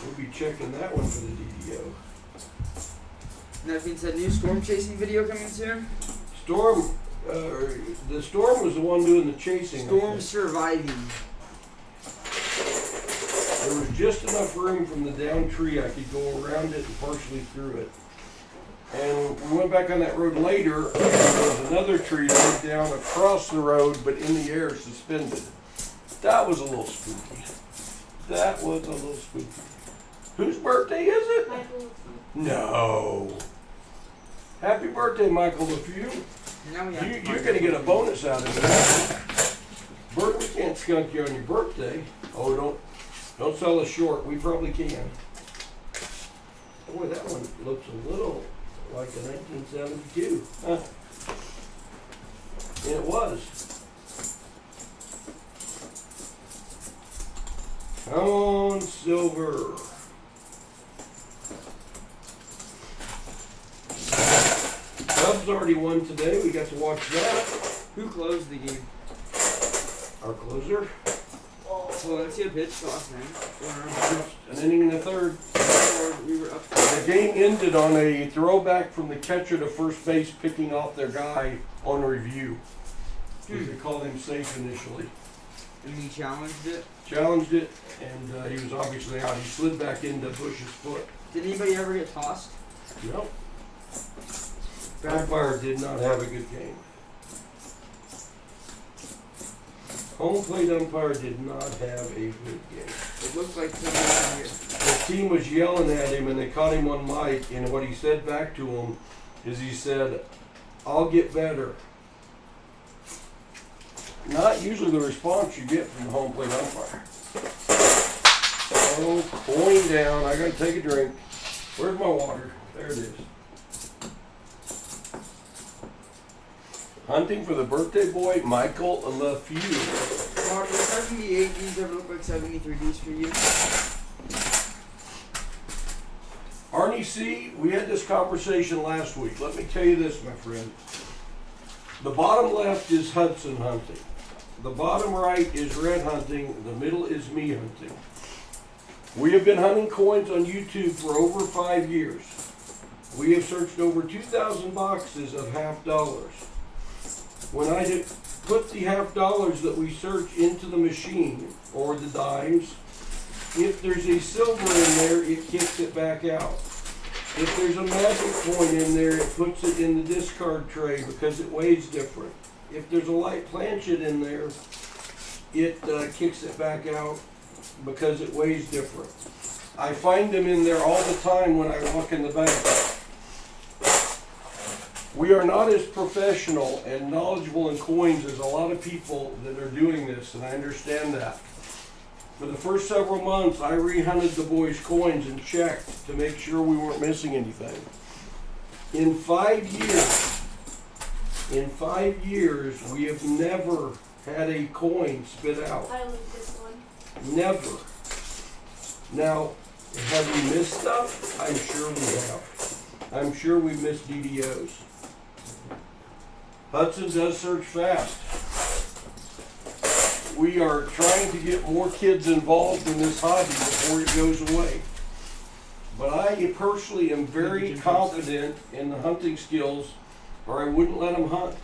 We'll be checking that one for the DDO. Netfiend said new storm chasing video coming soon. The storm was the one doing the chasing. I Storm think. surviving. There was just enough room from the down tree I could go around it and partially through it. And we went back on that road later, and there was another tree that went down across the road, but in the air, suspended. That was a little spooky. That was a little spooky. Whose birthday is it? Michael. No. Happy birthday, Michael LeFew. Now we have to You're gonna get a bonus out of it. Bert, we can't skunk you on your birthday. Oh, don't sell us short. We probably can. Boy, that one looks a little like a 1972. Huh? And it was. Come on, silver. Cubs already won today. We got to watch that. Who closed the game? Our closer. Well, let's see a pitch last name. An inning in the third. We were up. The game ended on a throwback from the catcher to first base picking off their guy on review. They called him safe initially. And he challenged it. Challenged it, and he was obviously out. He slid back into Bush's foot. Did anybody ever get tossed? No. Umpire did not have a good game. Home plate umpire did not have a good game. It looked like somebody here. The team was yelling at him, and they caught him on mic, and what he said back to him is he said, "I'll get better." Not usually the response you get from the home plate umpire. Oh, coin down. I gotta take a drink. Where's my water? There it is. Hunting for the birthday boy, Michael LeFew. Mark, the 78 Ds ever look like 73 Ds for you? Arnie C., we had this conversation last week. Let me tell you this, my friend. The bottom left is Hudson hunting. The bottom right is red hunting. The middle is me hunting. We have been hunting coins on YouTube for over 5 years. We have searched over 2,000 boxes of half dollars. When I put the half dollars that we search into the machine, or the dimes, if there's a silver in there, it kicks it back out. If there's a magic coin in there, it puts it in the discard tray because it weighs different. If there's a light planchet in there, it kicks it back out because it weighs different. I find them in there all the time when I walk in the bank. We are not as professional and knowledgeable in coins as a lot of people that are doing this, and I understand that. For the first several months, I re-hunted the boys' coins and checked to make sure we weren't missing anything. In 5 years, we have never had a coin spit out. I like this one. Never. Now, have we missed stuff? I'm sure we have. I'm sure we missed DDOs. Hudson does search fast. We are trying to get more kids involved in this hobby before it goes away. But I personally am very confident in the hunting skills, or I wouldn't let them hunt.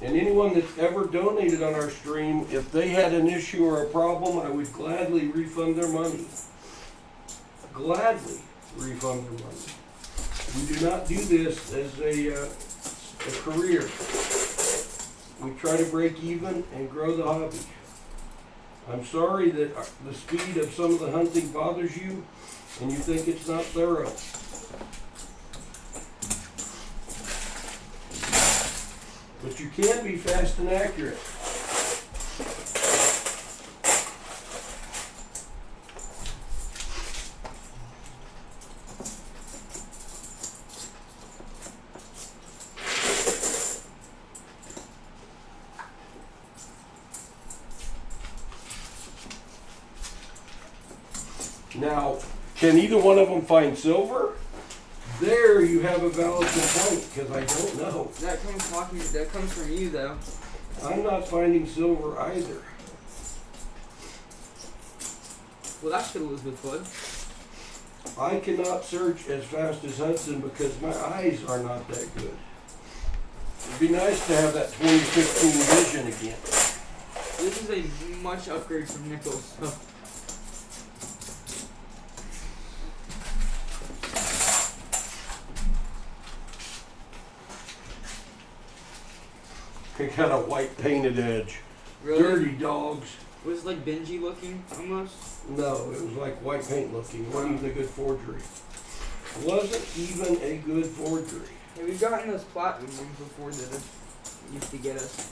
And anyone that's ever donated on our stream, if they had an issue or a problem, I would gladly refund their money. Gladly refund their money. We do not do this as a career. We try to break even and grow the hobby. I'm sorry that the speed of some of the hunting bothers you and you think it's not thorough. But you can be fast and accurate. Now, can either one of them find silver? There you have a valid complaint, because I don't know. That comes from you, though. I'm not finding silver either. Well, that's good, Elizabeth Flood. I cannot search as fast as Hudson because my eyes are not that good. It'd be nice to have that 2015 vision again. This is a much upgrade from Nichols. So. It got a white painted edge. Really? Dirty dogs. Was it like Benji looking almost? No, it was like white paint looking. It wasn't even a good forgery. Wasn't even a good forgery. Hey, we've gotten those platinum ones before that used to get us.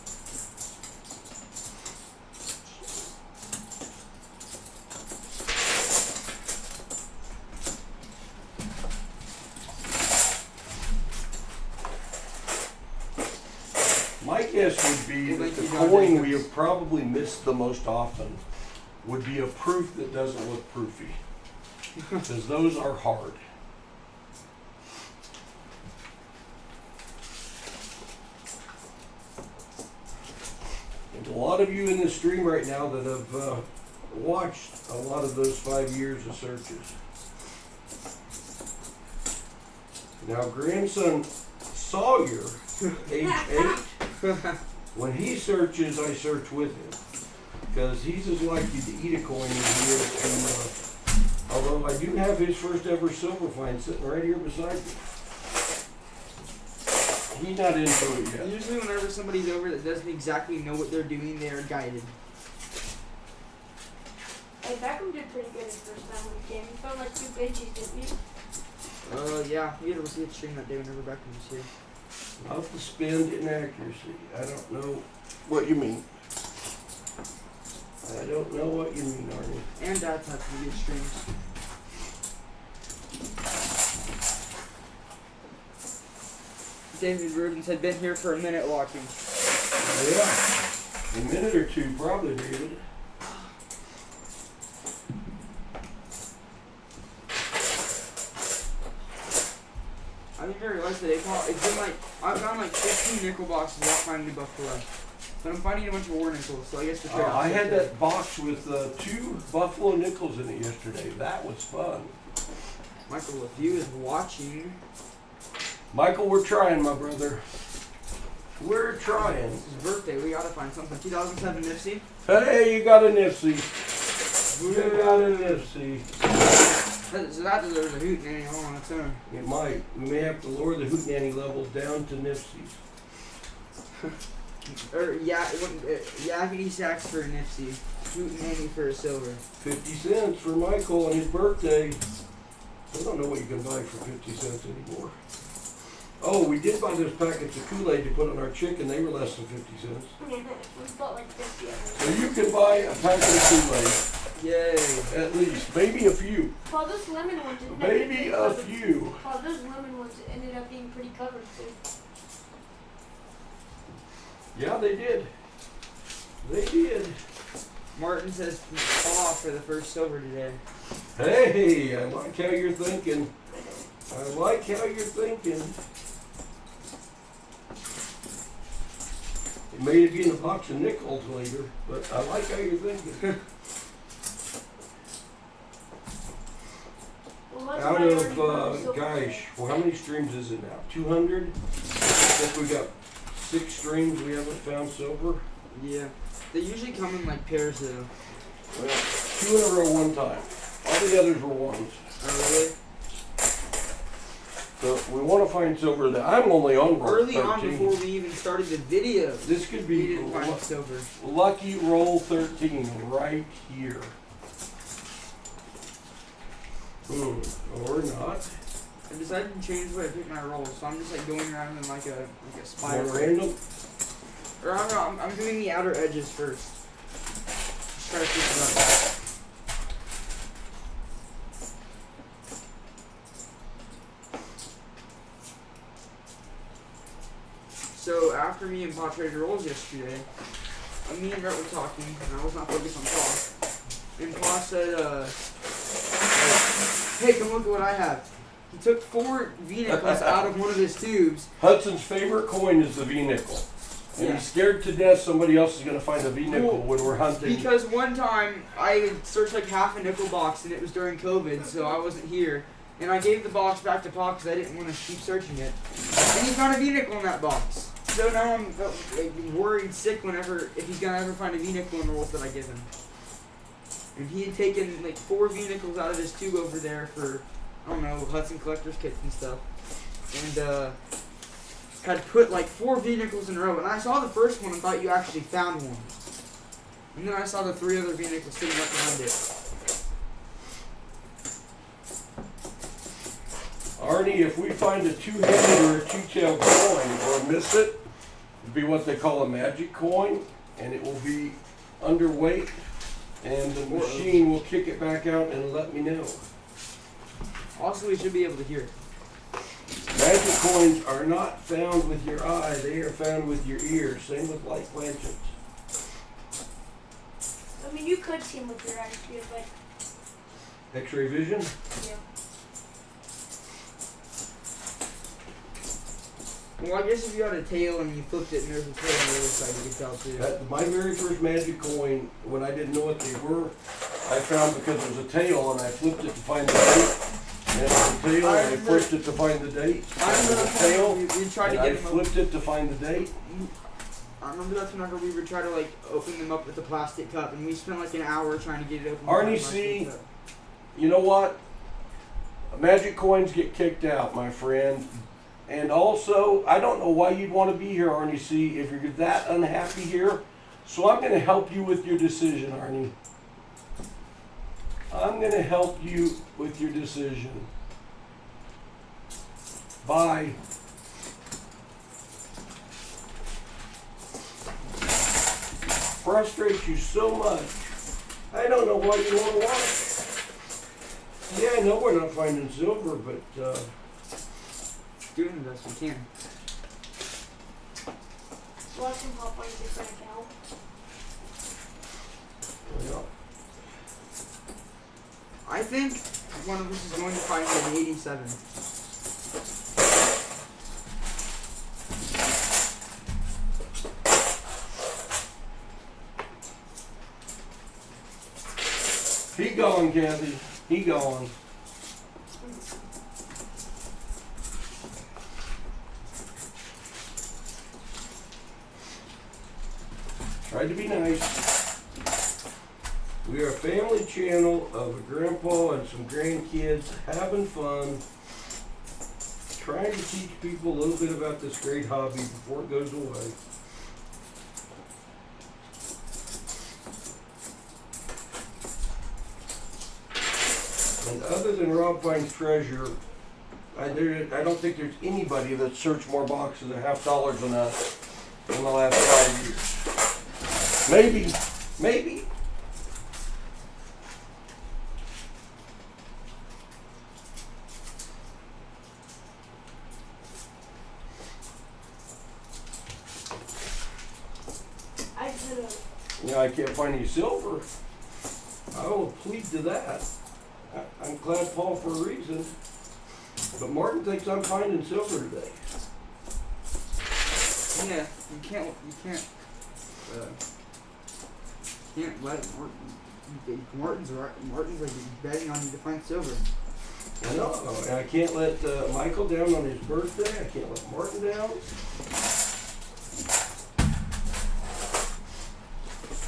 My guess would be Well, that thank the you, John coin Jacobs. we have probably missed the most often would be a proof that doesn't look proofy. Because those are hard. And a lot of you in the stream right now that have watched a lot of those 5 years of searches. Now, grandson Sawyer, age 8, when he searches, I search with him. Because he's as likely to eat a coin as he is to, although I do have his first ever silver find sitting right here beside me. He's not into it yet. Usually whenever somebody's over that doesn't exactly know what they're doing, they are guided. Hey, Beckham did pretty good his first time when he came. He felt like 2 pages, didn't he? Yeah, we had to see the stream that day whenever Beckham was here. Not the spin inaccuracy. I don't know what you mean. I don't know what you mean, Arnie. And Dad's had some good streams. David Rubens had been here for a minute watching. Yeah, a minute or two probably, David. I didn't realize that it's been like, I've found like 15 nickel boxes without finding a buffalo. But I'm finding a bunch of war nickels, so I guess the trade-off's I had okay. that box with 2 buffalo nickels in it yesterday. That was fun. Michael, if you is watching, Michael, we're trying, my brother. We're trying. it's his birthday, we gotta find something. 2007 NIFCS. Hey, you got a NIFCS. You got a NIFCS. So that deserves a hoot nanny all on its own. It might. We may have to lower the hootenanny levels down to NIFCS. Or yakety sacks for a NIFCS. Hoot nanny for a silver. 50 cents for Michael on his birthday. I don't know what you can buy for 50 cents anymore. Oh, we did buy those packets of Kool-Aid to put on our chicken. They were less than 50 cents. We bought like 50 of So them. you can buy a packet of Kool-Aid. Yay. At least. Maybe a few. Well, those lemon ones ended up Maybe being a covered. few. Well, those lemon ones ended up being pretty covered too. Yeah, they did. They did. Martin says off for the first silver today. Hey, I like how you're thinking. I like how you're thinking. It may be in a box of nickels later, but I like how you're thinking. Well, that's Out why I already bought the of, silver gosh, today. well, how many streams is it now? 200? I think we got 6 streams we haven't found silver. Yeah. They usually come in like pairs though. Well, 2 in a row one time. All the others were ones. Oh really? So we want to find silver. That I'm only on roll Early 13. on before we even started the video, This could we be didn't find silver. lucky roll 13 right here. Or not. I decided to change the way I pick my rolls, so I'm just like going around in like a spiral. More random. Or I'm doing the outer edges first. Just try to pick it up. So after me and Pa traded rolls yesterday, me and Brett were talking, and I was not focused on Pa. And Pa said, hey, come look at what I have. He took 4 V-nickels out of one of his tubes. Hudson's favorite coin is the V-nickel. And Yeah. he's scared to death somebody else is going to find a V-nickel when we're hunting. Because one time I searched like half a nickel box and it was during COVID, so I wasn't here. And I gave the box back to Pa because I didn't want to keep searching it. And he found a V-nickel in that box. So now I'm like, worried sick if he's gonna ever find a V-nickel in the rolls that I give him. And he had taken like 4 V-nickels out of his tube over there for, I don't know, Hudson collector's kits and stuff. And had put like 4 V-nickels in a row, and I saw the first one and thought you actually found one. And then I saw the 3 other V-nickels sitting up behind it. Arnie, if we find a 2-headed or a 2-tailed coin or miss it, it'll be what they call a magic coin, and it will be underweight, and the machine will kick it back out and let me know. Also, we should be able to hear it. Magic coins are not found with your eye, they are found with your ear. Same with light lanterns. I mean, you could see them with your eyes too, but X-ray vision? yeah. Well, I guess if you had a tail and you flipped it and there's a tail on the other side, you could tell too. My very first magic coin, when I didn't know what they were, I found because there was a tail and I flipped it to find the date. And it was a tail and I flipped it to find the date. I remember And that a tail we tried to and I get them flipped it to find the date. I remember that's whenever we would try to like open them up with the plastic cup, and we spent like an hour trying to get it open. Arnie, with the plastic see? cup. You know what? Magic coins get kicked out, my friend. And also, I don't know why you'd want to be here, Arnie C, if you're that unhappy here. So I'm going to help you with your decision, Arnie. I'm going to help you with your decision. Bye. Frustrates you so much. I don't know why you want to watch. Yeah, I know we're not finding silver, but Doing the best we can. Watch him hop on his bank account. well, I think one of us is going to find an 87. he gone, Kathy. He gone. Tried to be nice. We are a family channel of a grandpa and some grandkids having fun, trying to teach people a little bit about this great hobby before it goes away. And other than Rob finds treasure, I don't think there's anybody that's searched more boxes at $50 than us in the last 5 years. Maybe. I could have. Yeah, I can't find any silver. I will plead to that. I'm glad Paul for a reason. But Martin thinks I'm finding silver today. Yeah, you can't let Martin's like betting on you to find silver. I know, and I can't let Michael down on his birthday. I can't let Martin down.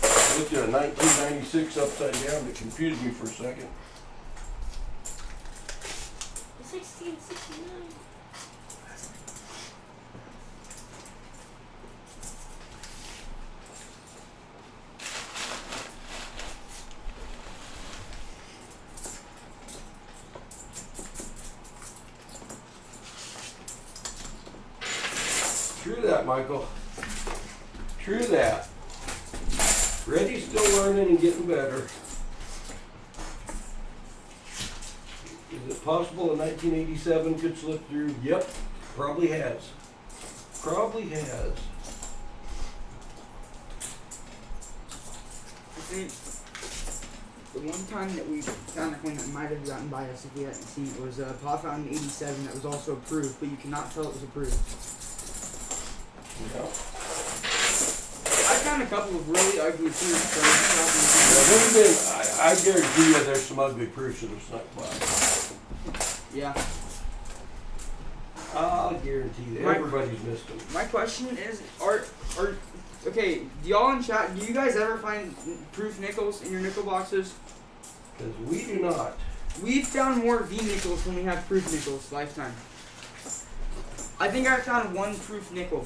I looked at a 1996 upside down that confused me for a second. 1669. True that, Michael. True that. Reddy's still learning and getting better. Is it possible a 1987 could slip through? Yep, probably has. Probably has. I think the one time that we found a coin that might have gotten by us if we hadn't seen it was Pa found an 87 that was also approved, but you cannot tell it was approved. Yeah. I found a couple of really ugly proofs. I guarantee you there's some ugly proofs that have snuck by. Yeah. I'll guarantee that everybody's missed them. My question is, okay, do y'all in chat, do you guys ever find proof nickels in your nickel boxes? Because we do not. We've found more V nickels than we have proof nickels lifetime. I think I found one proof nickel.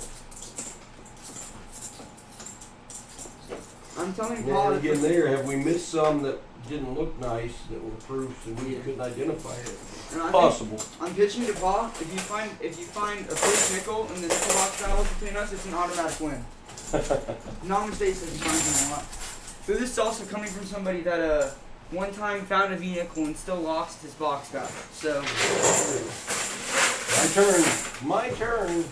I'm telling you, Now, again, there, have we missed some that didn't look nice, that were proofs, and we Yeah. couldn't identify it? and I think Possible. I'm pitching to Pa. If you find a proof nickel in the nickel box battles between us, it's an automatic win. Non-mistakes has been a lot. But this is also coming from somebody that one time found a V nickel and still lost his box battle. So My turn. My turn.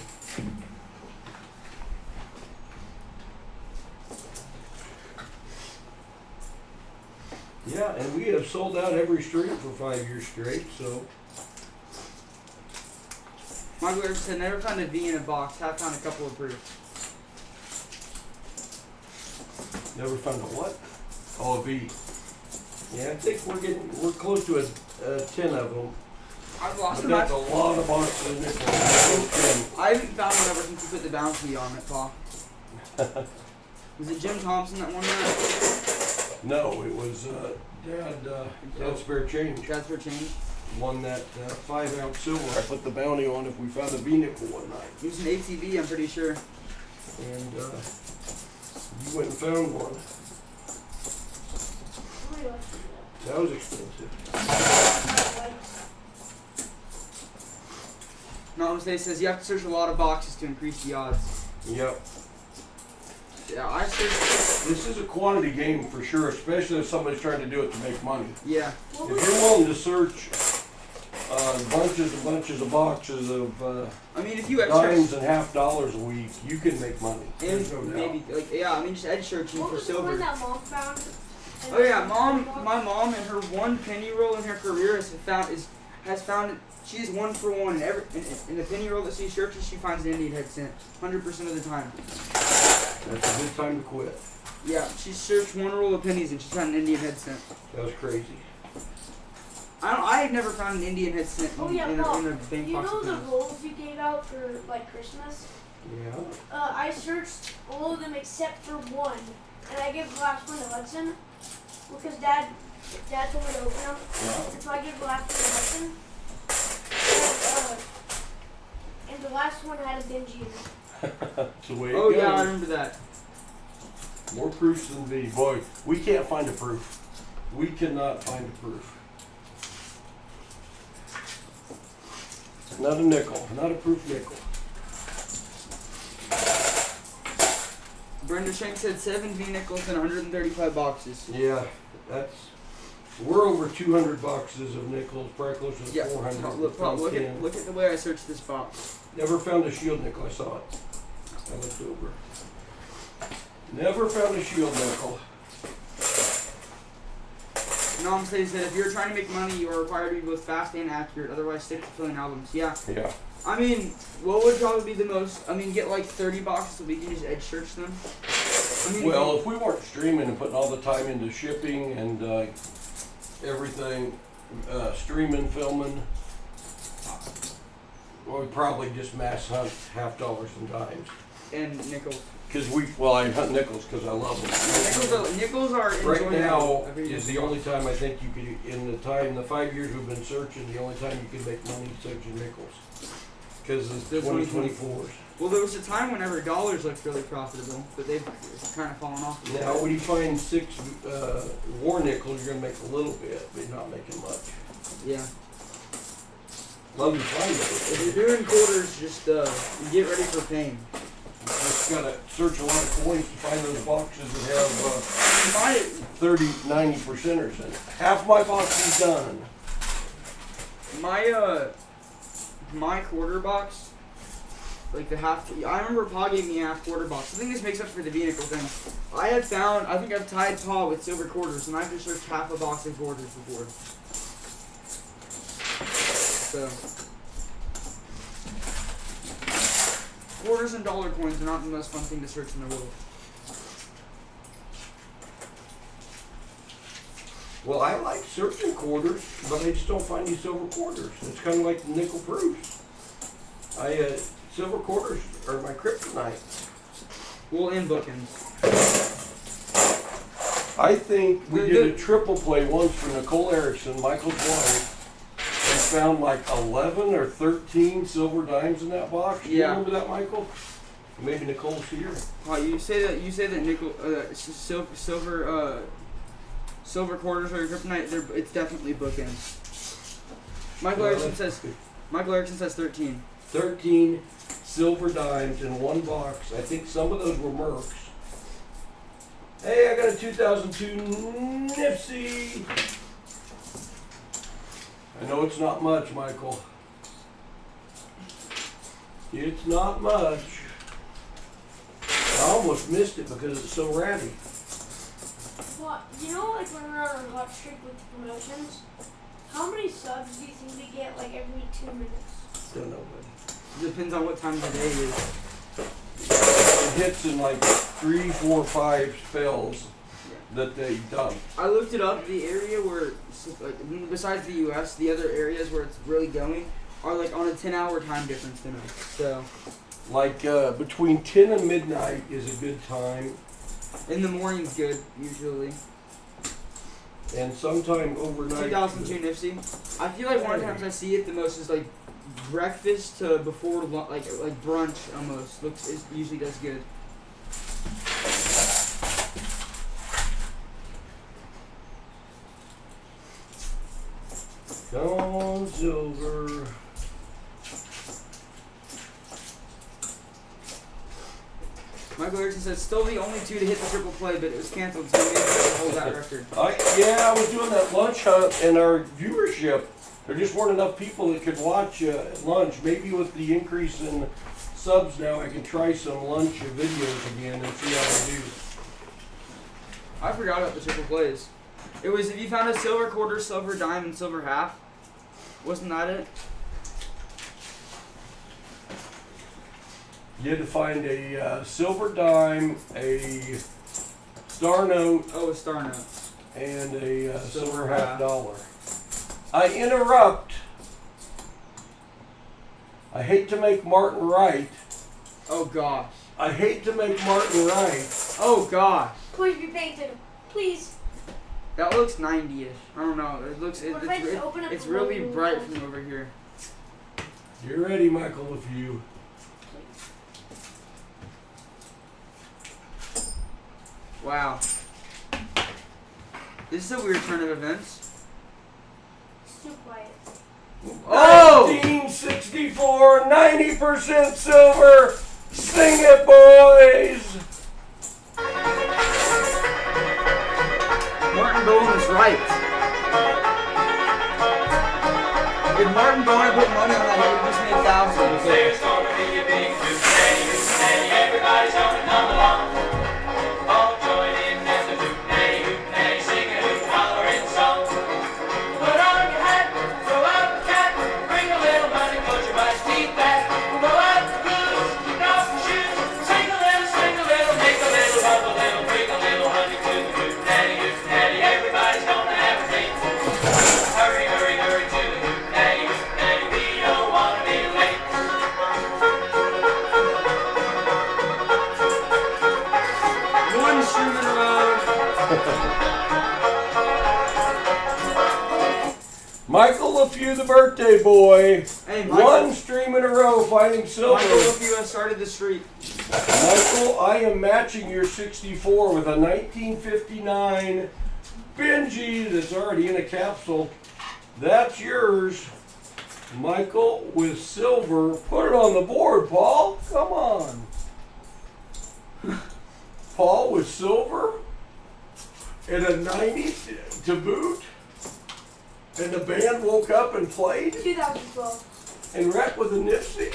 Yeah, and we have sold out every street for 5 years straight, so. Michael Erickson said, never found a V in a box. Have found a couple of proofs. Never found a what? Oh, a V. Yeah, I think we're close to a 10 of them. I've lost But them. that's a lot of boxes of nickels. I haven't found one ever since you put the bounty on it, Pa. Was it Jim Thompson that won that? No, it was Dad Spare Change. That's for change. Won that 5 ounce silver. I put the bounty on if we found a V nickel one night. It was an ATV, I'm pretty sure. And you went and found one. How many left is That was expensive. that? Namaste says you have to search a lot of boxes to increase the odds. Yep. Yeah, I searched. This is a quantity game for sure, especially if somebody's trying to do it to make money. Yeah. What If was you're willing to search bunches and bunches of boxes of I mean, if you edge dimes search, and $half a week, you can make money. There's no and doubt. maybe like I mean, just edge searching what for was the one silver. that Mom found? Oh yeah, my mom in her one penny roll in her career has found she's 1 for 1 in the penny roll that she searches, she finds an Indian head cent 100% of the time. That's a good time to quit. Yeah, she searched 1 roll of pennies and she found an Indian head cent. That was crazy. I have never found an Indian head cent Oh yeah, in Paul. a bank You box know of the pennies. rolls you gave out for like Christmas? Yeah. I searched all of them except for one, and I gave the last one to Hudson because Dad told me to open them, and so I gave the last one to Hudson. And the last one had a Benji in it. That's the way it Oh goes. yeah, I remember that. More proofs than V. Boy, we can't find a proof. We cannot find a proof. Not a nickel. Not a proof nickel. Brenda Shank said 7 V nickels and 135 boxes. Yeah, we're over 200 boxes of nickels, probably closer to Yeah, 400. look at the way I searched this box. Never found a shield nickel. I saw it. I looked over. Never found a shield nickel. Nom says that if you're trying to make money, you are required to be both fast and accurate. Otherwise, stick to filling albums. Yeah. Yeah. I mean, what would probably be the most? I mean, get like 30 boxes so we can just edge search them. I mean, Well, if we weren't streaming and putting all the time into shipping and everything, streaming, filming, we'd probably just mass hunt $half and dimes. and nickels. Because I hunt nickels because I love them. Nickels are Right enjoyable now every is day. the only time I think you could, in the 5 years we've been searching, the only time you can make money searching nickels. Because it's the 2024s. Well, there was a time whenever dollars looked really profitable, but they've kind of fallen off. Now, when you find 6 war nickels, you're going to make a little bit, but you're not making much. Yeah. Love to find If those. you're doing quarters, just get ready for pain. You just got to search a lot of coins to find those boxes that have My 30, 90%ers in it. Half my box is done. my quarter box, like the half. I remember Pa gave me a half quarter box. I think this makes up for the vehicle thing. I think I've tied Pa with silver quarters, and I've just searched half a box of quarters before. So, quarters and dollar coins are not the most fun thing to search in the world. Well, I like searching quarters, but I just don't find these silver quarters. It's kind of like the nickel proofs. Silver quarters are my kryptonite. Well, in bookends. I think we did a triple play once for Nicole Erickson, Michael's wife, and found like 11 or 13 silver dimes in that box. Do you Yeah. remember that, Michael? Maybe Nicole's here. Oh, you say that nickel, silver quarters are your kryptonite. It's definitely bookends. Michael Well, Erickson says 13. 13 silver dimes in one box. I think some of those were Mercs. Hey, I got a 2002 NIFCS. I know it's not much, Michael. It's not much. I almost missed it because it's so ratty. Well, you know, like when we're on a hot streak with the promotions, how many subs do you think we get like every 2 minutes? Don't know, buddy. Depends on what time of the day it is. It hits in like 3, 4, 5 spells that they dump. I looked it up. The area where, like, besides the U.S., the other areas where it's really going are like on a 10-hour time difference than us. So Like between 10 and midnight is a good time, in the morning's good usually. and sometime overnight. 2002 NIFCS. I feel like one of the times I see it the most is like breakfast to before like brunch almost. It usually does good. Come on, silver. Michael Erickson says still the only 2 to hit the triple play, but it was canceled, so we made to hold that record. I was doing that lunch hunt, and our viewership, there just weren't enough people that could watch at lunch. Maybe with the increase in subs now, I can try some lunch videos again and see how they do. I forgot about the triple plays. It was if you found a silver quarter, silver dime, and silver half. Wasn't that it? You had to find a silver dime, a star note, Oh, a star note. and a silver Silver half half. dollar. I interrupt. I hate to make Martin right. Oh gosh. I hate to make Martin right. Oh gosh. Please be painted. Please. That looks 90-ish. I don't know. It looks. What if I just open up It's the really logo bright first? from over here. You're ready, Michael, if you. Wow. This is a weird turn of events. It's too quiet. Oh! 1964, 90% silver. Sing it, boys. Martin Bowen was right. If Martin Bowen had put money on that, he would have just made thousands. There's gonna be a big hootenanny, everybody's gonna come along. All join in at the hootenanny, sing a hoot, hollering song. Put on your hat, throw out the cat, bring a little money, put your wife's teeth back. Blow out the blues, kick off your shoes, sing a little, make a little, hum a little, bring a little honey to the hootenanny, everybody's gonna have a drink. Hurry, hurry, hurry to the hootenanny, we don't wanna be late. One stream in a row. Michael LeFew, the birthday boy. Hey, Michael. One stream in a row finding silver. Michael, if you started the streak. Michael, I am matching your 64 with a 1959 Benji that's already in a capsule. That's yours. Michael with silver. Put it on the board, Paul. Come on. Paul with silver and a 90 to boot. And the band woke up and played. 2012. And Rhett with a nifty.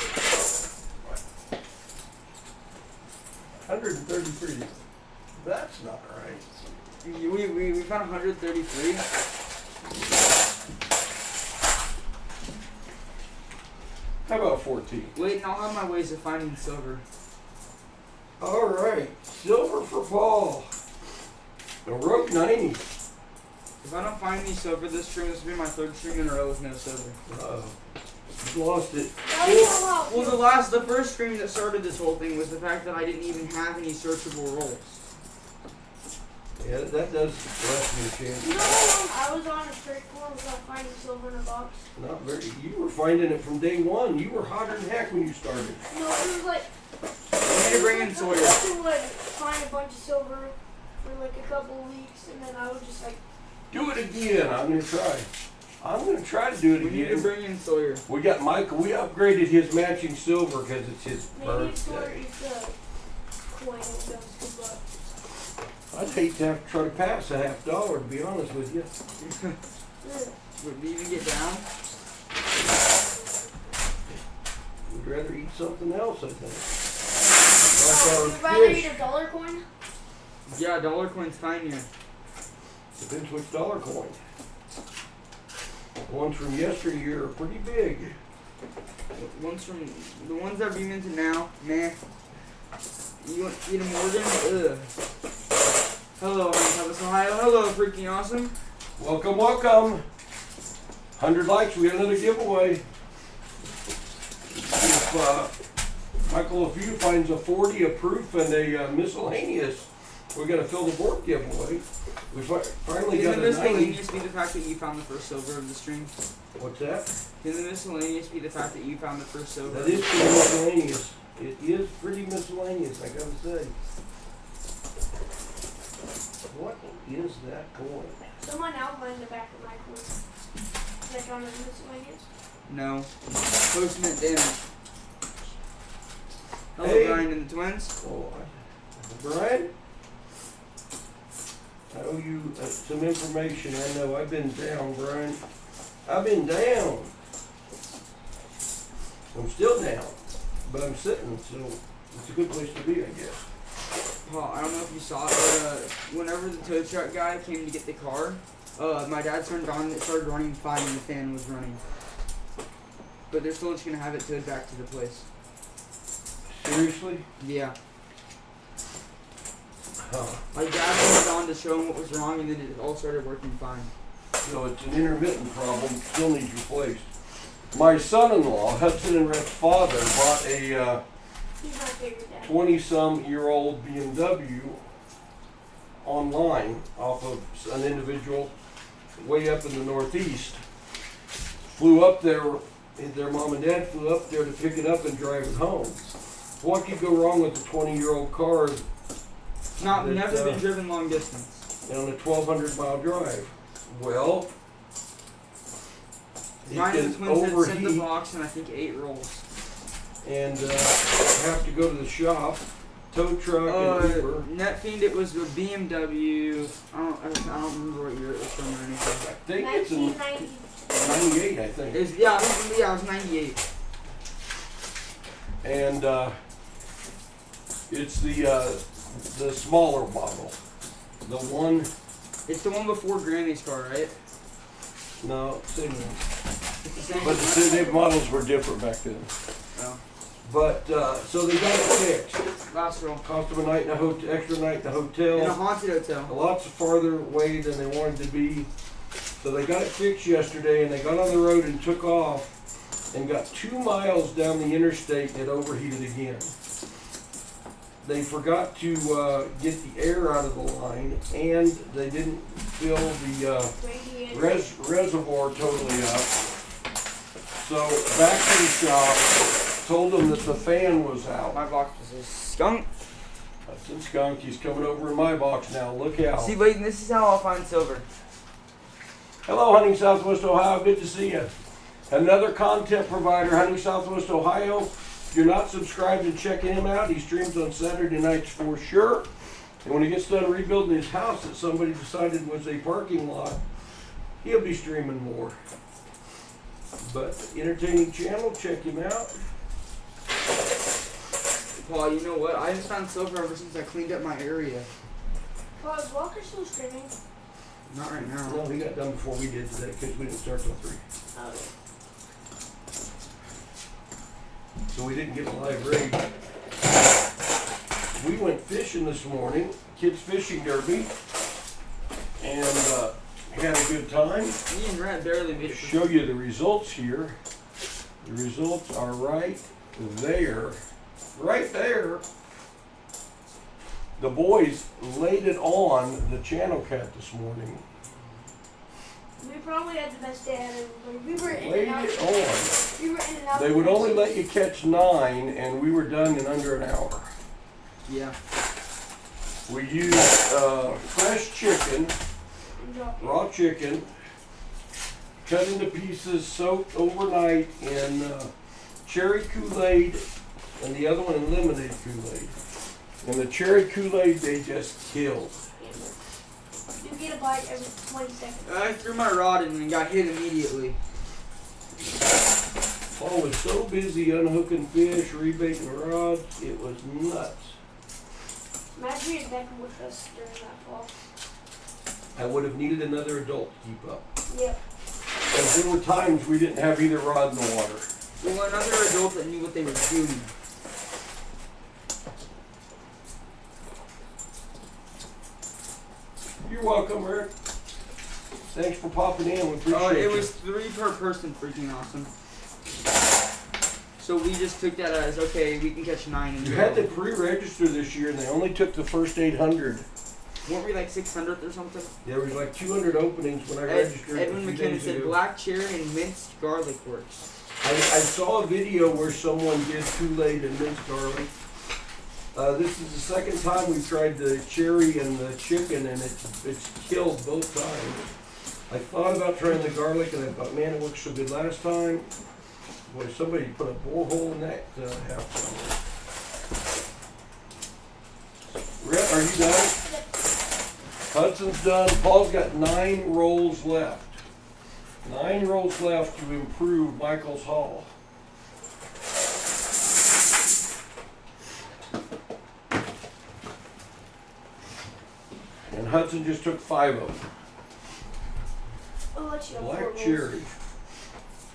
133. That's not right. We found 133. How about 14? Wait, and I'll have my ways of finding silver. All right. Silver for Paul. The Rogue 90. If I don't find any silver this stream, this will be my 3rd stream in a row with no silver. You lost it. Well, the first stream that started this whole thing was the fact that I didn't even have any searchable roles. Yeah, that does lessen your chance. You know how long I was on a streak for without finding silver in a box? Not very. You were finding it from day one. You were hotter than heck when you started. No, it was like. We need to bring in Sawyer. I would find a bunch of silver for like a couple of weeks, and then I would just like. Do it again. I'm gonna try. I'm gonna try to do it We need to again. bring in Sawyer. We got Michael. We upgraded his matching silver because it's his Maybe it's birthday. the coin that goes to buck. I'd hate to have to try to pass a $50, to be honest with you. Would we even get down? We'd rather eat something else, I think. Oh, Like you'd our rather fish. eat a dollar coin? Yeah, dollar coin's fine here. Depends which dollar coin. The ones from yesteryear are pretty big. The ones that we minted now, meh. You want to eat a Morgan? Ugh. Hello, Columbus, Ohio. Hello, freaking awesome. Welcome, welcome. 100 likes, we got another giveaway. If, Michael, if you finds a 40, a proof, and a miscellaneous, we're going to fill the board giveaway. We finally Can got the a 90. miscellaneous be the fact that you found the first silver of the stream? What's that? Can the miscellaneous be the fact that you found the first silver? That is pretty miscellaneous. It is pretty miscellaneous, I gotta say. What is that coin? Someone outlined the back of my coin. Like on the miscellaneous. No. Post-mint damage. Hello, Hey. Brian and the twins. Oh, Brian? I owe you some information. I know I've been down, Brian. I've been down. I'm still down, but I'm sitting, so it's a good place to be, I guess. Paul, I don't know if you saw it, but whenever the tow truck guy came to get the car, my dad turned on, it started running fine and the fan was running. But they're still just going to have it towed back to the place. Seriously? Yeah. Huh. My dad turned on to show him what was wrong and then it all started working fine. So it's an intermittent problem, still needs replaced. My son-in-law, Hudson and Rhett's father, bought a He's my favorite dad. 20-some-year-old BMW online off of an individual way up in the Northeast. Flew up there, their mom and dad flew up there to pick it up and drive it home. What could go wrong with a 20-year-old car Never That, been driven long distance. on a 1,200-mile drive? Well, it Mine and the can twins had sent the overheat box and I think 8 rolls. and have to go to the shop, tow truck, and Uber. Netfiend, it was a BMW. I don't remember what year it was from or anything. I think it's in 1990. 98, I think. It was, it was 98. And it's the smaller model. The one, It's the one before Granny's car, right? no, same one. It's the same. But the models were different back then. Oh. But, so they got it fixed. Last roll. Cost them a night in a hotel, extra night in the In a hotel. haunted hotel. Lots farther away than they wanted to be. So they got it fixed yesterday and they got on the road and took off and got 2 miles down the interstate and it overheated again. They forgot to get the air out of the line and they didn't fill the Radiator. reservoir totally up. So back to the shop, told them that the fan was out. My box was a skunk. That's in Skunk, he's coming over in my box now, look out. See, Leighton, this is how I'll find silver. Hello, Hunting Southwest Ohio. Good to see you. Another content provider, Hunting Southwest Ohio. If you're not subscribed and checking him out, he streams on Saturday nights for sure. And when he gets done rebuilding his house that somebody decided was a parking lot, he'll be streaming more. But entertaining channel, check him out. Paul, you know what? I haven't found silver ever since I cleaned up my area. Well, is Walker still streaming? Not right now. No, he got done before we did today because we didn't start till 3. Oh. So we didn't get a live raid. We went fishing this morning, kids fishing derby, and had a good time. Me and Rhett barely made it. Show you the results here. The results are right there. Right there. The boys laid it on the channel cat this morning. We probably had the best day out of everybody. We were in Laid and out. it on. We were in and out. They would only let you catch 9, and we were done in under an hour. Yeah. We used fresh chicken, raw chicken, cut into pieces, soaked overnight in cherry Kool-Aid, and the other one in lemonade Kool-Aid. And the cherry Kool-Aid they just killed. You get a bite every 20 seconds. I threw my rod in and got hit immediately. Paul was so busy unhooking fish, rebaiting rods, it was nuts. Imagine your neck with us during that fall. I would have needed another adult to keep up. Yep. Because there were times we didn't have either rod nor water. Well, another adult that knew what they were doing. You're welcome, Rick. Thanks for popping in. We appreciate It you. was 3 per person, freaking awesome. So we just took that as, okay, we can catch 9 and You go. had to pre-register this year, and they only took the first 800. Weren't we like 600th or something? There was like 200 openings when I registered. Edwin a few McKenna days said ago. black cherry and minced garlic works. I saw a video where someone did Kool-Aid and minced garlic. This is the second time we've tried the cherry and the chicken, and it's killed both times. I thought about trying the garlic, and I thought, man, it worked so good last time. Boy, somebody put a borehole in that half. Rhett, are you done? Hudson's done. Paul's got 9 rolls left. 9 rolls left to improve Michael's haul. And Hudson just took 5 of them. I'll let you have 4 Black rolls. cherry.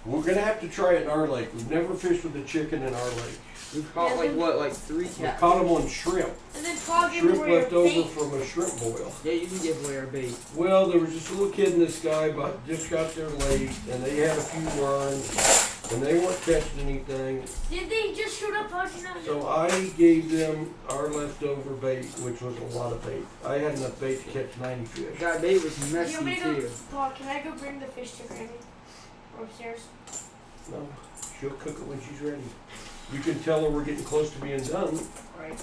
We're gonna have to try it in our lake. We've never fished with the chicken in our lake. We've caught Yeah, like then- what, like 3 We cats? caught them on shrimp. And then Paul gave Shrimp away your left over bait. from a shrimp boil. Yeah, you can give away our bait. Well, there was this little kid in the sky, but just got there late, and they had a few runs, and they weren't catching anything. Did they just shoot up out your So I gave them our leftover bait, which was a lot of bait. I had enough bait to catch 90 fish. That bait was You messy want me to go, too. Paul, can I go bring the fish to Granny? Or upstairs? No, she'll cook it when she's ready. You can tell her we're getting close to being done. Right.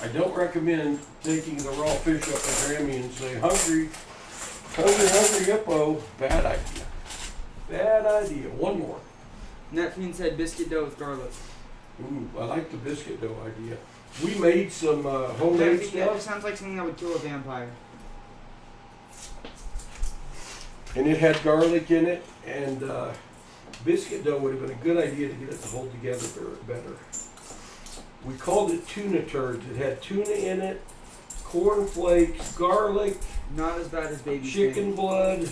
I don't recommend taking the raw fish up to Grammy and say, hungry, hungry, hungry hippo. Bad idea. Bad idea. One more. Netfiend said biscuit dough with garlic. Ooh, I like the biscuit dough idea. We made some homemade Netfiend, that just stuff, sounds like something that would kill a vampire. and it had garlic in it, and biscuit dough would have been a good idea to get it to hold together better. We called it tuna turds. It had tuna in it, corn flakes, garlic, Not as bad as baby chicken blood.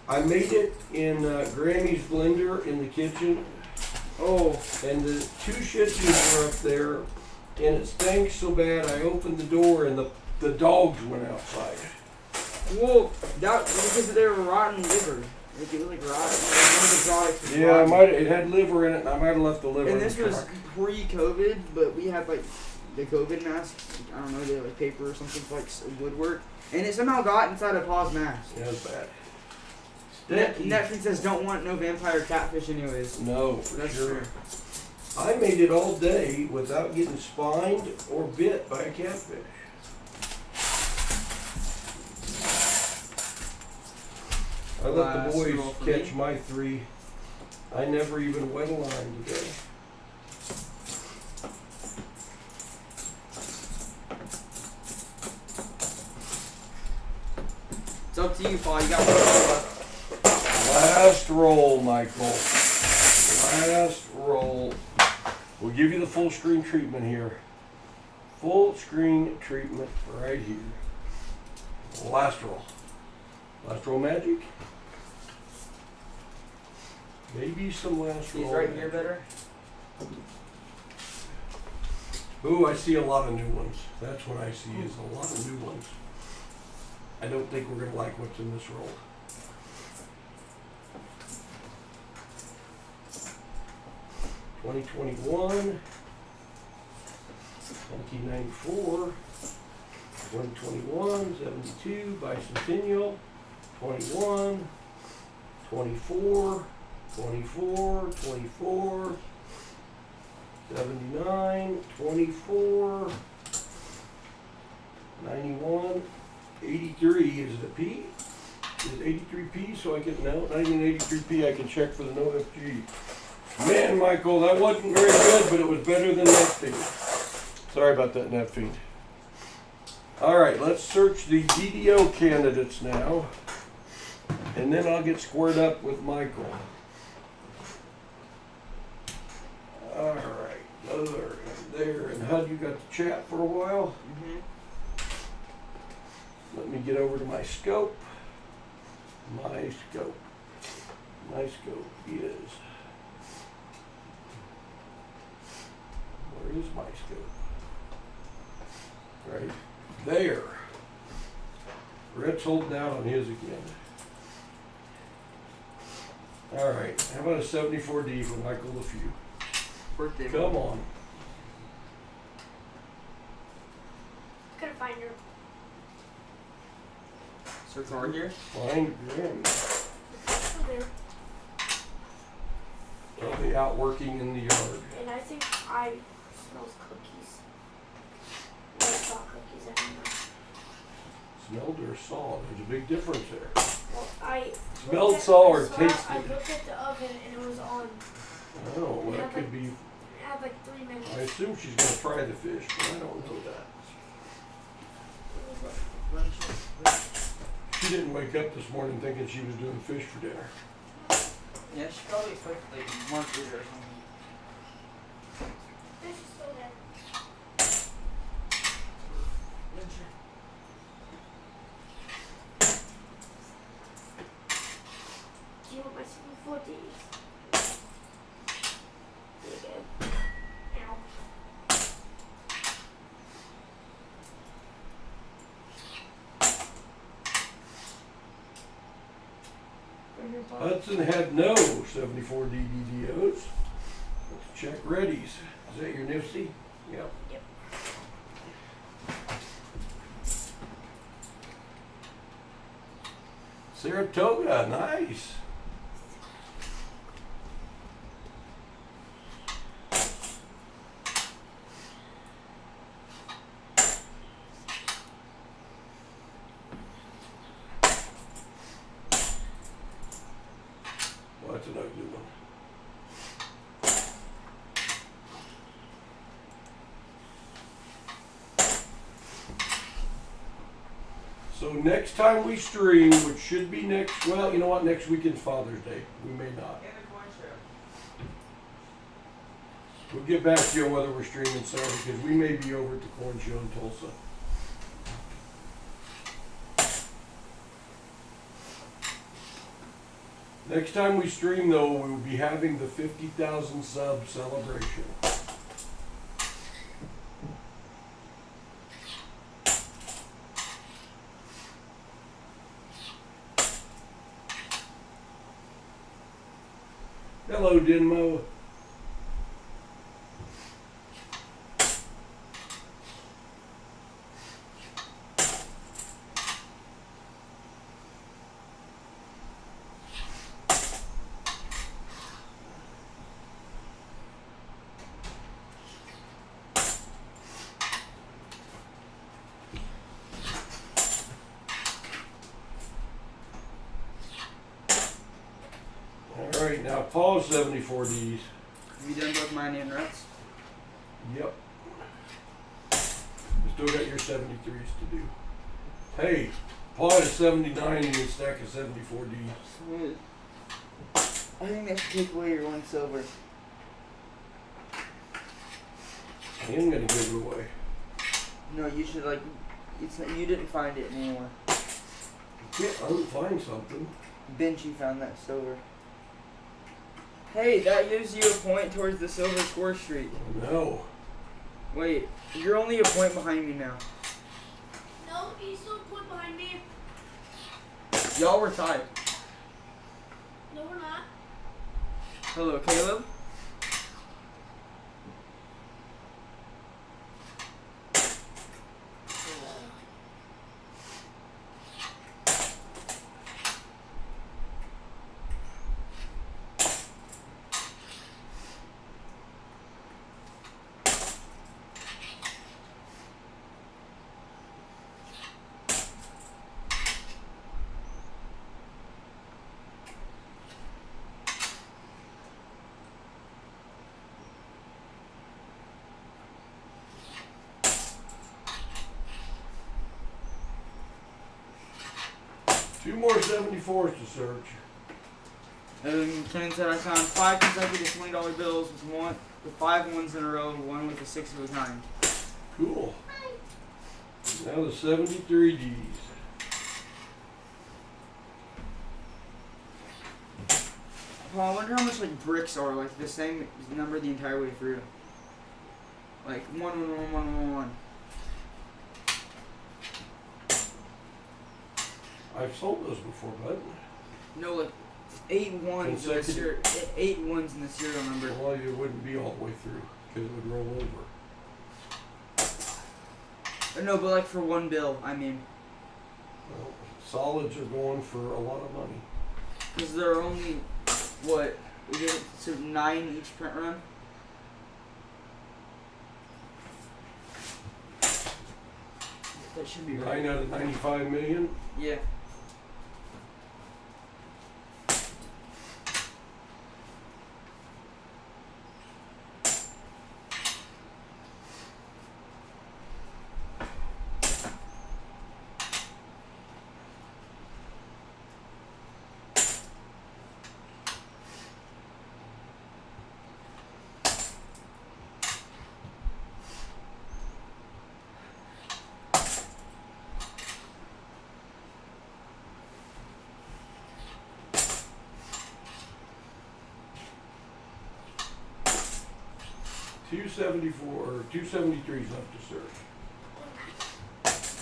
I made it in Grammy's blender in the kitchen, Oh, and the 2 shih tzus were up there, and it stank so bad I opened the door and the dogs went outside. well, that because of their rotten liver. Like it was like rotten. Like one of the products was Yeah, rotten. it had liver in it, and I might have left the liver And in this the was truck. pre-COVID, but we had like the COVID masks. I don't know, they had like paper or something for like woodwork, and it somehow got inside of Paul's mask. Yeah, it was bad. Stinky. Netflix says don't want no vampire catfish anyways. No, for That's sure. fair. I made it all day without getting spined or bit by a catfish. I let the Last roll boys for catch me. my 3. I never even wet a line today. It's up to you, Paul. You got one left. Last roll, Michael. Last roll. We'll give you the full screen treatment here. Full screen treatment right here. Last roll. Last roll magic. Maybe some last He's roll. right here magic. better. Ooh, I see a lot of new ones. That's what I see is a lot of new ones. I don't think we're gonna like what's in this roll. 2021, 1994, 2021, 72, bicentennial, 21, 24, 24, 24, 79, 24, 91, 83. Is it a P? Is it 83P? So I can know 1983P. I can check for the NoFG. Man, Michael, that wasn't very good, but it was better than Netfiend. Sorry about that, Netfiend. All right, let's search the DDO candidates now, and then I'll get squared up with Michael. All right, other and there, and HUD, you got the chat for a while. Let me get over to my scope. My scope. My scope is. Where is my scope? Right there. Red's holding out on his again. All right, how about a 74D for Michael LeFew? Birthday. Come on. Couldn't find her. Search hard here. Fine, Grim. Oh, there. Probably out working in the yard. And I think I smells cookies. I saw cookies everywhere. Smelled or saw? There's a big difference there. Well, I Smelled, looked at- saw, or I tasted? I looked at the oven and it was on. Oh, well, that could be. It had like 3 minutes. I assume she's going to try the fish, but I don't know that. She didn't wake up this morning thinking she was doing fish for dinner. Yeah, she probably expected like margarita or something. Fish is still there. Do you want my 74Ds? Really good. Ow. Hudson had no 74 DDOs. Let's check readies. Is that your NIFCS? Yep. Yep. Saratoga, nice. Well, that's an ugly one. So next time we stream, which should be next, well, you know what, next weekend's Father's Day. We may not. We'll get back to you on whether we're streaming Saturday, because we may be over at the corn show in Tulsa. Next time we stream, though, we will be having the 50,000 sub celebration. Hello, Dinmo. All right, now pause 74Ds. Have you done both mine and Rhett's? Yep. You still got your 73s to do. Hey, Paul has 79 in his stack of 74Ds. Sweet. I think that should take away your one silver. I am gonna give it away. No, you should like. It's not, you didn't find it anymore. Yeah, I would find something. Benji found that silver. Hey, that gives you a point towards the silver score streak. No. Wait, you're only a point behind me now. No, he's still a point behind me. Y'all were tied. No, we're not. Hello, Caleb. 2 more 74s to search. And Ken said I found 5 consecutive $20 bills with 5 ones in a row, one with a 6 of a kind. Cool. Now the 73 Gs. Well, I wonder how much like bricks are like the same number the entire way through. Like 1, 1, 1, 1, 1, 1. I've sold those before, bud. No, like 8 ones. In the 8 ones in the serial number. Well, it wouldn't be all the way through because it would roll over. No, but like for one bill, I mean. Well, solids are going for a lot of money. Because there are only, what, we get so 9 each print run? That should be right. 9 out of 95 million? Yeah. $274 or $273s left to search.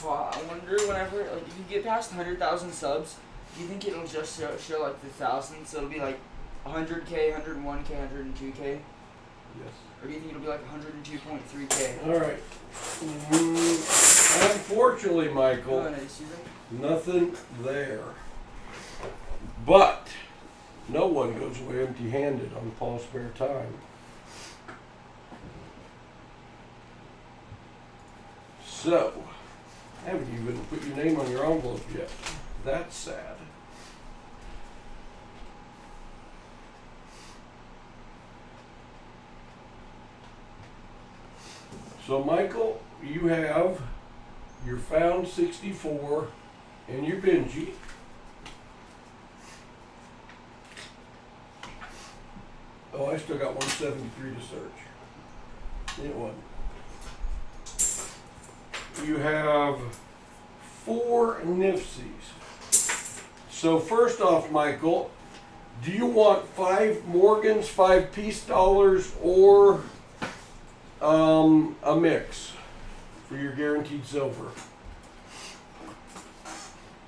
Well, I wonder whenever, like, if you get past 100,000 subs, do you think it'll just show like the thousands? So it'll be like 100K, 101K, 102K? Yes. Or do you think it'll be like 102.3K? All right. Unfortunately, Michael, Oh, nice. You think? nothing there. But no one goes away empty-handed on PasSpareTime. So, I haven't even put your name on your envelope yet. That's sad. So, Michael, you have your found 64 and your Benji. Oh, I still got 173 to search. It wasn't. You have 4 NIFCS. So first off, Michael, do you want 5 Morgans, 5 peace dollars, or a mix for your guaranteed silver?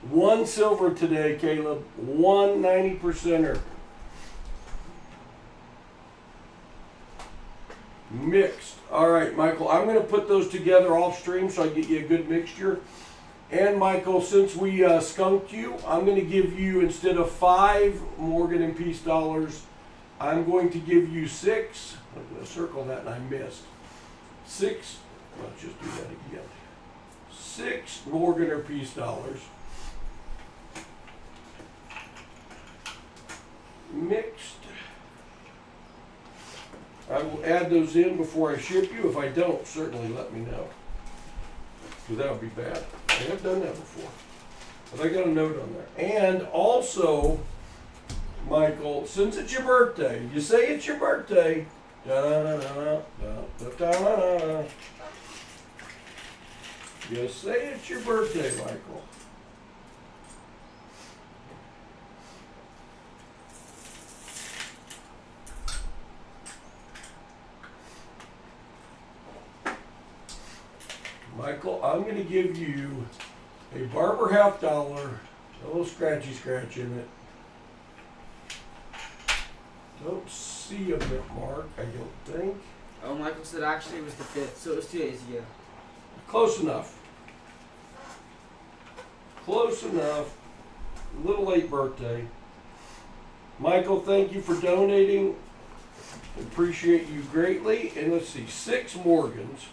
1 silver today, Caleb. 1 90%er. Mixed. All right, Michael, I'm going to put those together off stream so I get you a good mixture. And Michael, since we skunked you, I'm going to give you, instead of 5 Morgan and peace dollars, I'm going to give you 6. I'm going to circle that and I missed. 6. Let's just do that again. 6 Morgan or peace dollars. Mixed. I will add those in before I ship you. If I don't, certainly let me know. Because that would be bad. I have done that before. But I got a note on there. And also, Michael, since it's your birthday, you say it's your birthday. Da-da-da-da-da-da-da-da-da. You say it's your birthday, Michael. Michael, I'm going to give you a Barber $50, a little scratchy scratch in it. Don't see a mint mark, I don't think. Oh, Michael said actually it was the 5th, so it was 2 days ago. Close enough. Close enough. A little late birthday. Michael, thank you for donating. Appreciate you greatly. And let's see, 6 Morgans.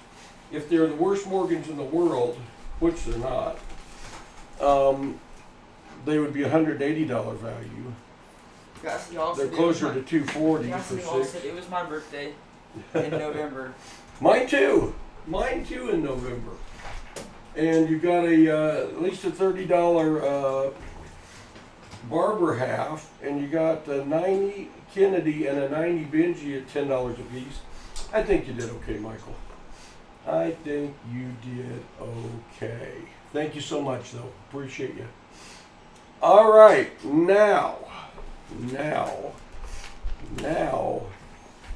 If they're the worst Morgans in the world, which they're not, they would be $180 value. They're closer to $240 for 6. It was my birthday in November. Mine too. Mine too in November. And you got a at least a $30 Barber half, and you got a 90 Kennedy and a 90 Benji at $10 a piece. I think you did okay, Michael. I think you did okay. Thank you so much, though. Appreciate you. All right, now,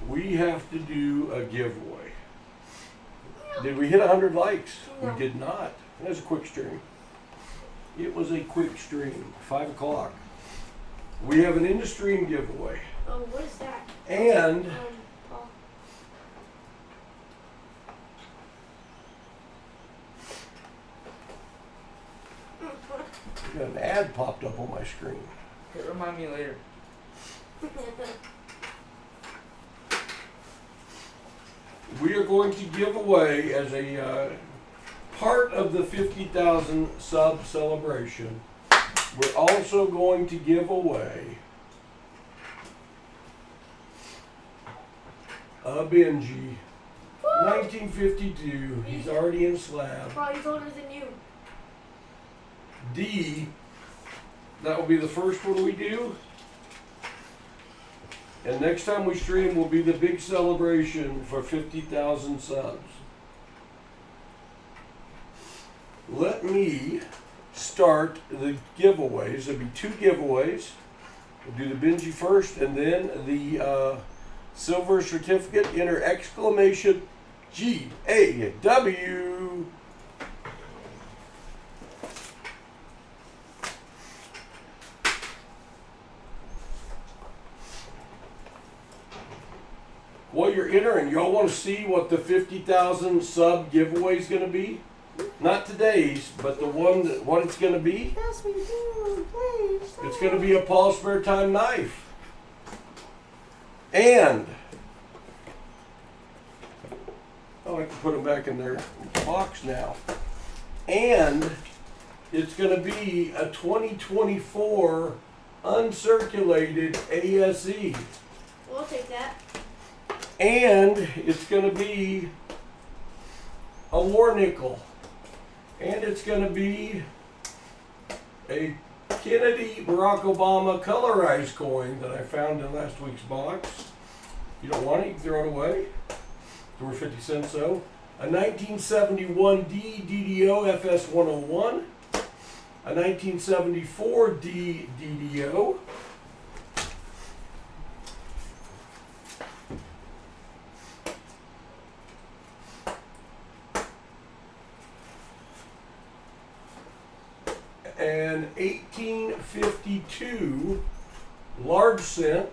we have to do a giveaway. Did we hit 100 likes? No. We did not. That was a quick stream. It was a quick stream, 5 o'clock. We have an in-the-stream giveaway. Oh, what is that? And Paul. an ad popped up on my screen. Okay, remind me later. We are going to give away, as a part of the 50,000 sub celebration, we're also going to give away a Benji 1952. He's already in slab. Paul, he's older than you. D, that will be the first one we do. And next time we stream will be the big celebration for 50,000 subs. Let me start the giveaways. There'll be 2 giveaways. We'll do the Benji first and then the silver certificate. Enter exclamation GAW. While you're entering, y'all want to see what the 50,000 sub giveaway is going to be? Not today's, but the one that what it's going to be. Yes, we do. Please. It's going to be a PasSpareTime knife. And oh, I can put them back in their box now. And it's going to be a 2024 uncirculated ASE. We'll take that. And it's going to be a war nickel. And it's going to be a Kennedy Barack Obama colorized coin that I found in last week's box. If you don't want it, you can throw it away. It's worth 50 cents though. A 1971D DDO FS 101. A 1974D DDO. An 1852 large cent.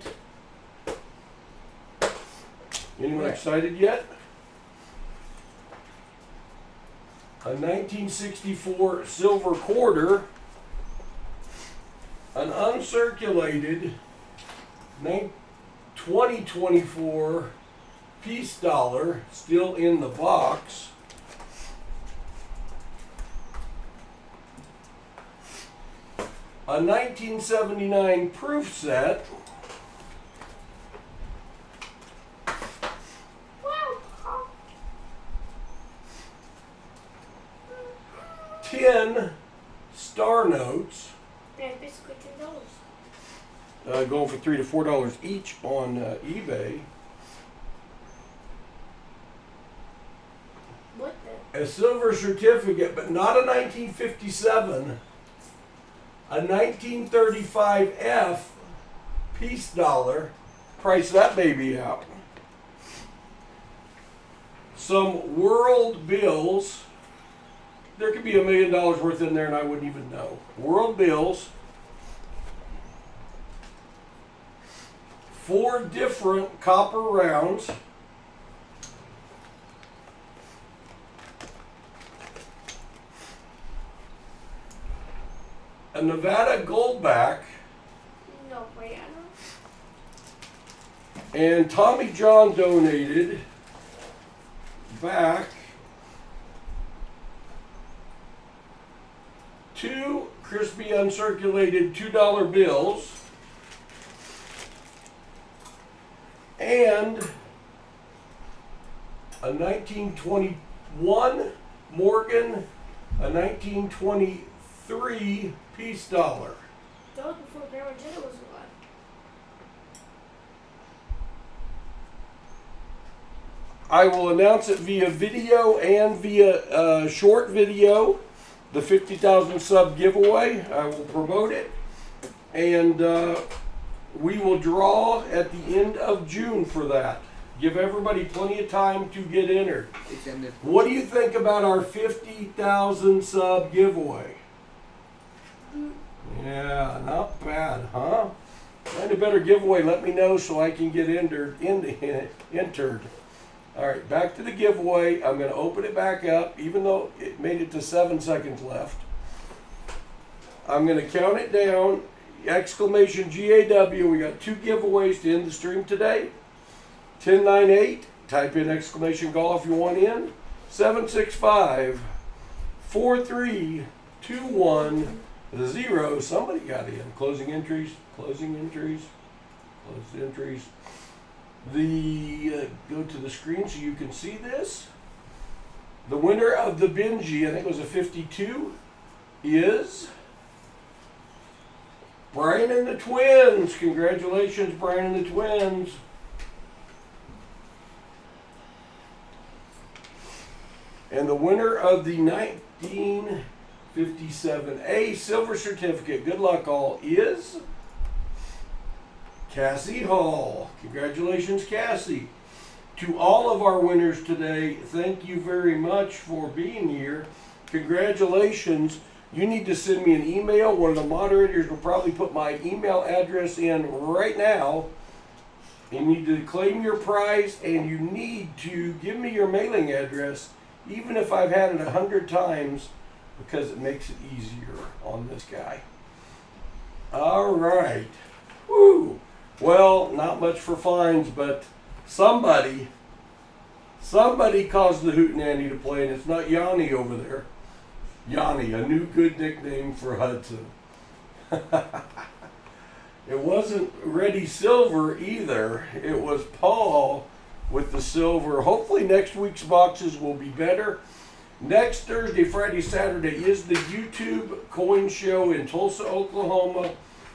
Anyone excited yet? A 1964 silver quarter. An uncirculated 2024 peace dollar still in the box. A 1979 proof set. Wow. 10 star notes. Yeah, basically $10. Going for $3 to $4 each on eBay. What the? A silver certificate, but not a 1957. A 1935F peace dollar. Price that baby out. Some world bills. There could be $1 million worth in there and I wouldn't even know. World bills. 4 different copper rounds. A Nevada Goldback. No way, I don't. And Tommy John donated back 2 crispy uncirculated $2 bills and a 1921 Morgan, a 1923 peace dollar. That was before Grandma Jenna was alive. I will announce it via video and via short video, the 50,000 sub giveaway. I will promote it. And we will draw at the end of June for that. Give everybody plenty of time to get entered. It's ended. What do you think about our 50,000 sub giveaway? Yeah, not bad, huh? Find a better giveaway, let me know so I can get entered. All right, back to the giveaway. I'm going to open it back up, even though it made it to 7 seconds left. I'm going to count it down. Exclamation GAW. We got 2 giveaways to end the stream today. 1098. Type in exclamation golf if you want in. 765 4321 0. Somebody got in. Closing entries. Closing entries. Closed entries. Go to the screen so you can see this. The winner of the Benji, I think it was a 52, is Brian and the Twins. Congratulations, Brian and the Twins. And the winner of the 1957A Silver Certificate, good luck all, is Cassie Hall. Congratulations, Cassie. To all of our winners today, thank you very much for being here. Congratulations. You need to send me an email. One of the moderators will probably put my email address in right now. You need to claim your prize, and you need to give me your mailing address, even if I've had it 100 times, because it makes it easier on this guy. All right. Woo. Well, not much for fines, but somebody caused the Hootenanny to play, and it's not Yanni over there. Yanni, a new good nickname for Hudson. It wasn't Reddy Silver either. It was Paul with the silver. Hopefully next week's boxes will be better. Next Thursday, Friday, Saturday is the YouTube Coin Show in Tulsa, Oklahoma.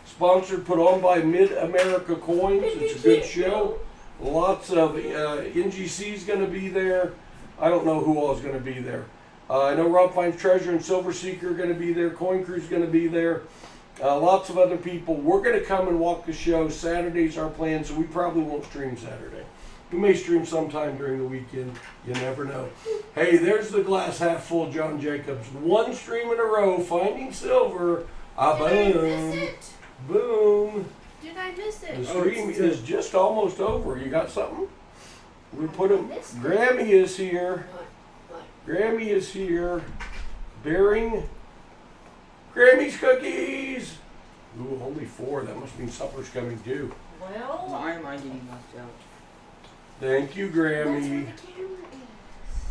Sponsored, put on by Mid-America Coins. It's a good show. Lots of NGC's going to be there. I don't know who all is going to be there. I know Rob Finds Treasure and Silver Seeker are going to be there. Coin Crew's going to be there. Lots of other people. We're going to come and walk the show. Saturday's our plan, so we probably won't stream Saturday. We may stream sometime during the weekend. You never know. Hey, there's the glass half full, John Jacobs. 1 stream in a row, finding silver. Ah, boom. Did I miss it? Boom. Did I miss The it? stream is just almost over. You got something? We put him. Missed it. Grammy is here. What? Grammy is here. Bearing Grammy's cookies. Ooh, only 4. That must mean supper's coming too. Well, Why am I getting left out? Thank you, That's where Grammy. the camera is.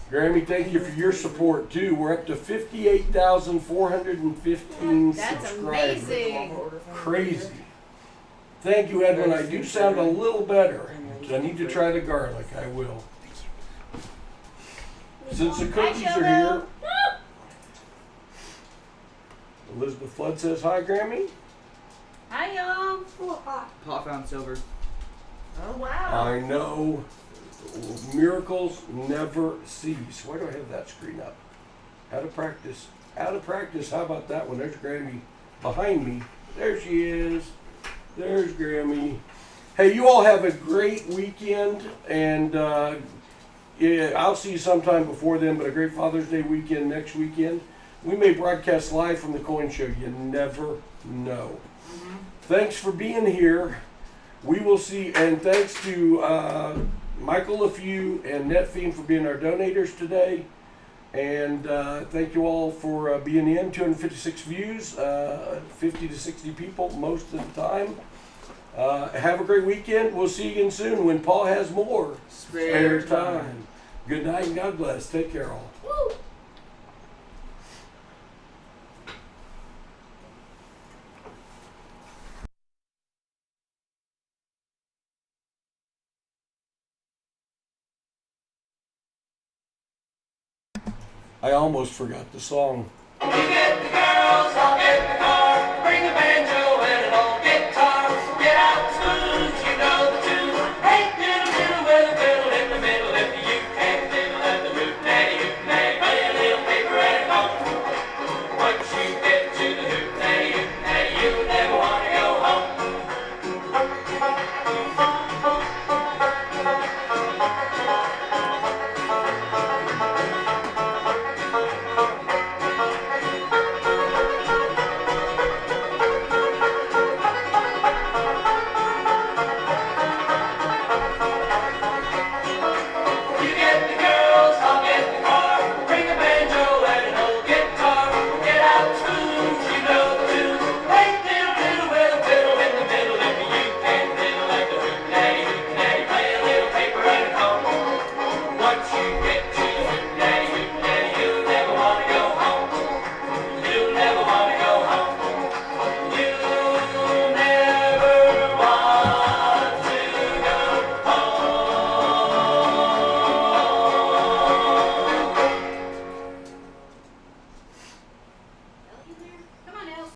Grammy, thank you for your support too. We're up to 58,415 that's subscribers. amazing. Crazy. Thank you, Edwin. I do sound a little better. I need to try the garlic. I will. Since the cookies are here, Elizabeth Flood says hi, Grammy. Hi, y'all. Oh, hot. Pot found silver. Oh, wow. I know miracles never cease. Why do I have that screen up? Out of practice. Out of practice. How about that one? There's Grammy behind me. There she is. There's Grammy. Hey, you all have a great weekend, and yeah, I'll see you sometime before then, but a great Father's Day weekend next weekend. We may broadcast live from the Coin Show. You never know. Thanks for being here. We will see, and thanks to Michael LaFew and Netfiend for being our donators today. And thank you all for being in. 256 views, 50 to 60 people most of the time. Have a great weekend. We'll see you again soon when Paul has more spare time. Good night and God bless. Take care all. Woo! I almost forgot the song. Mulligan,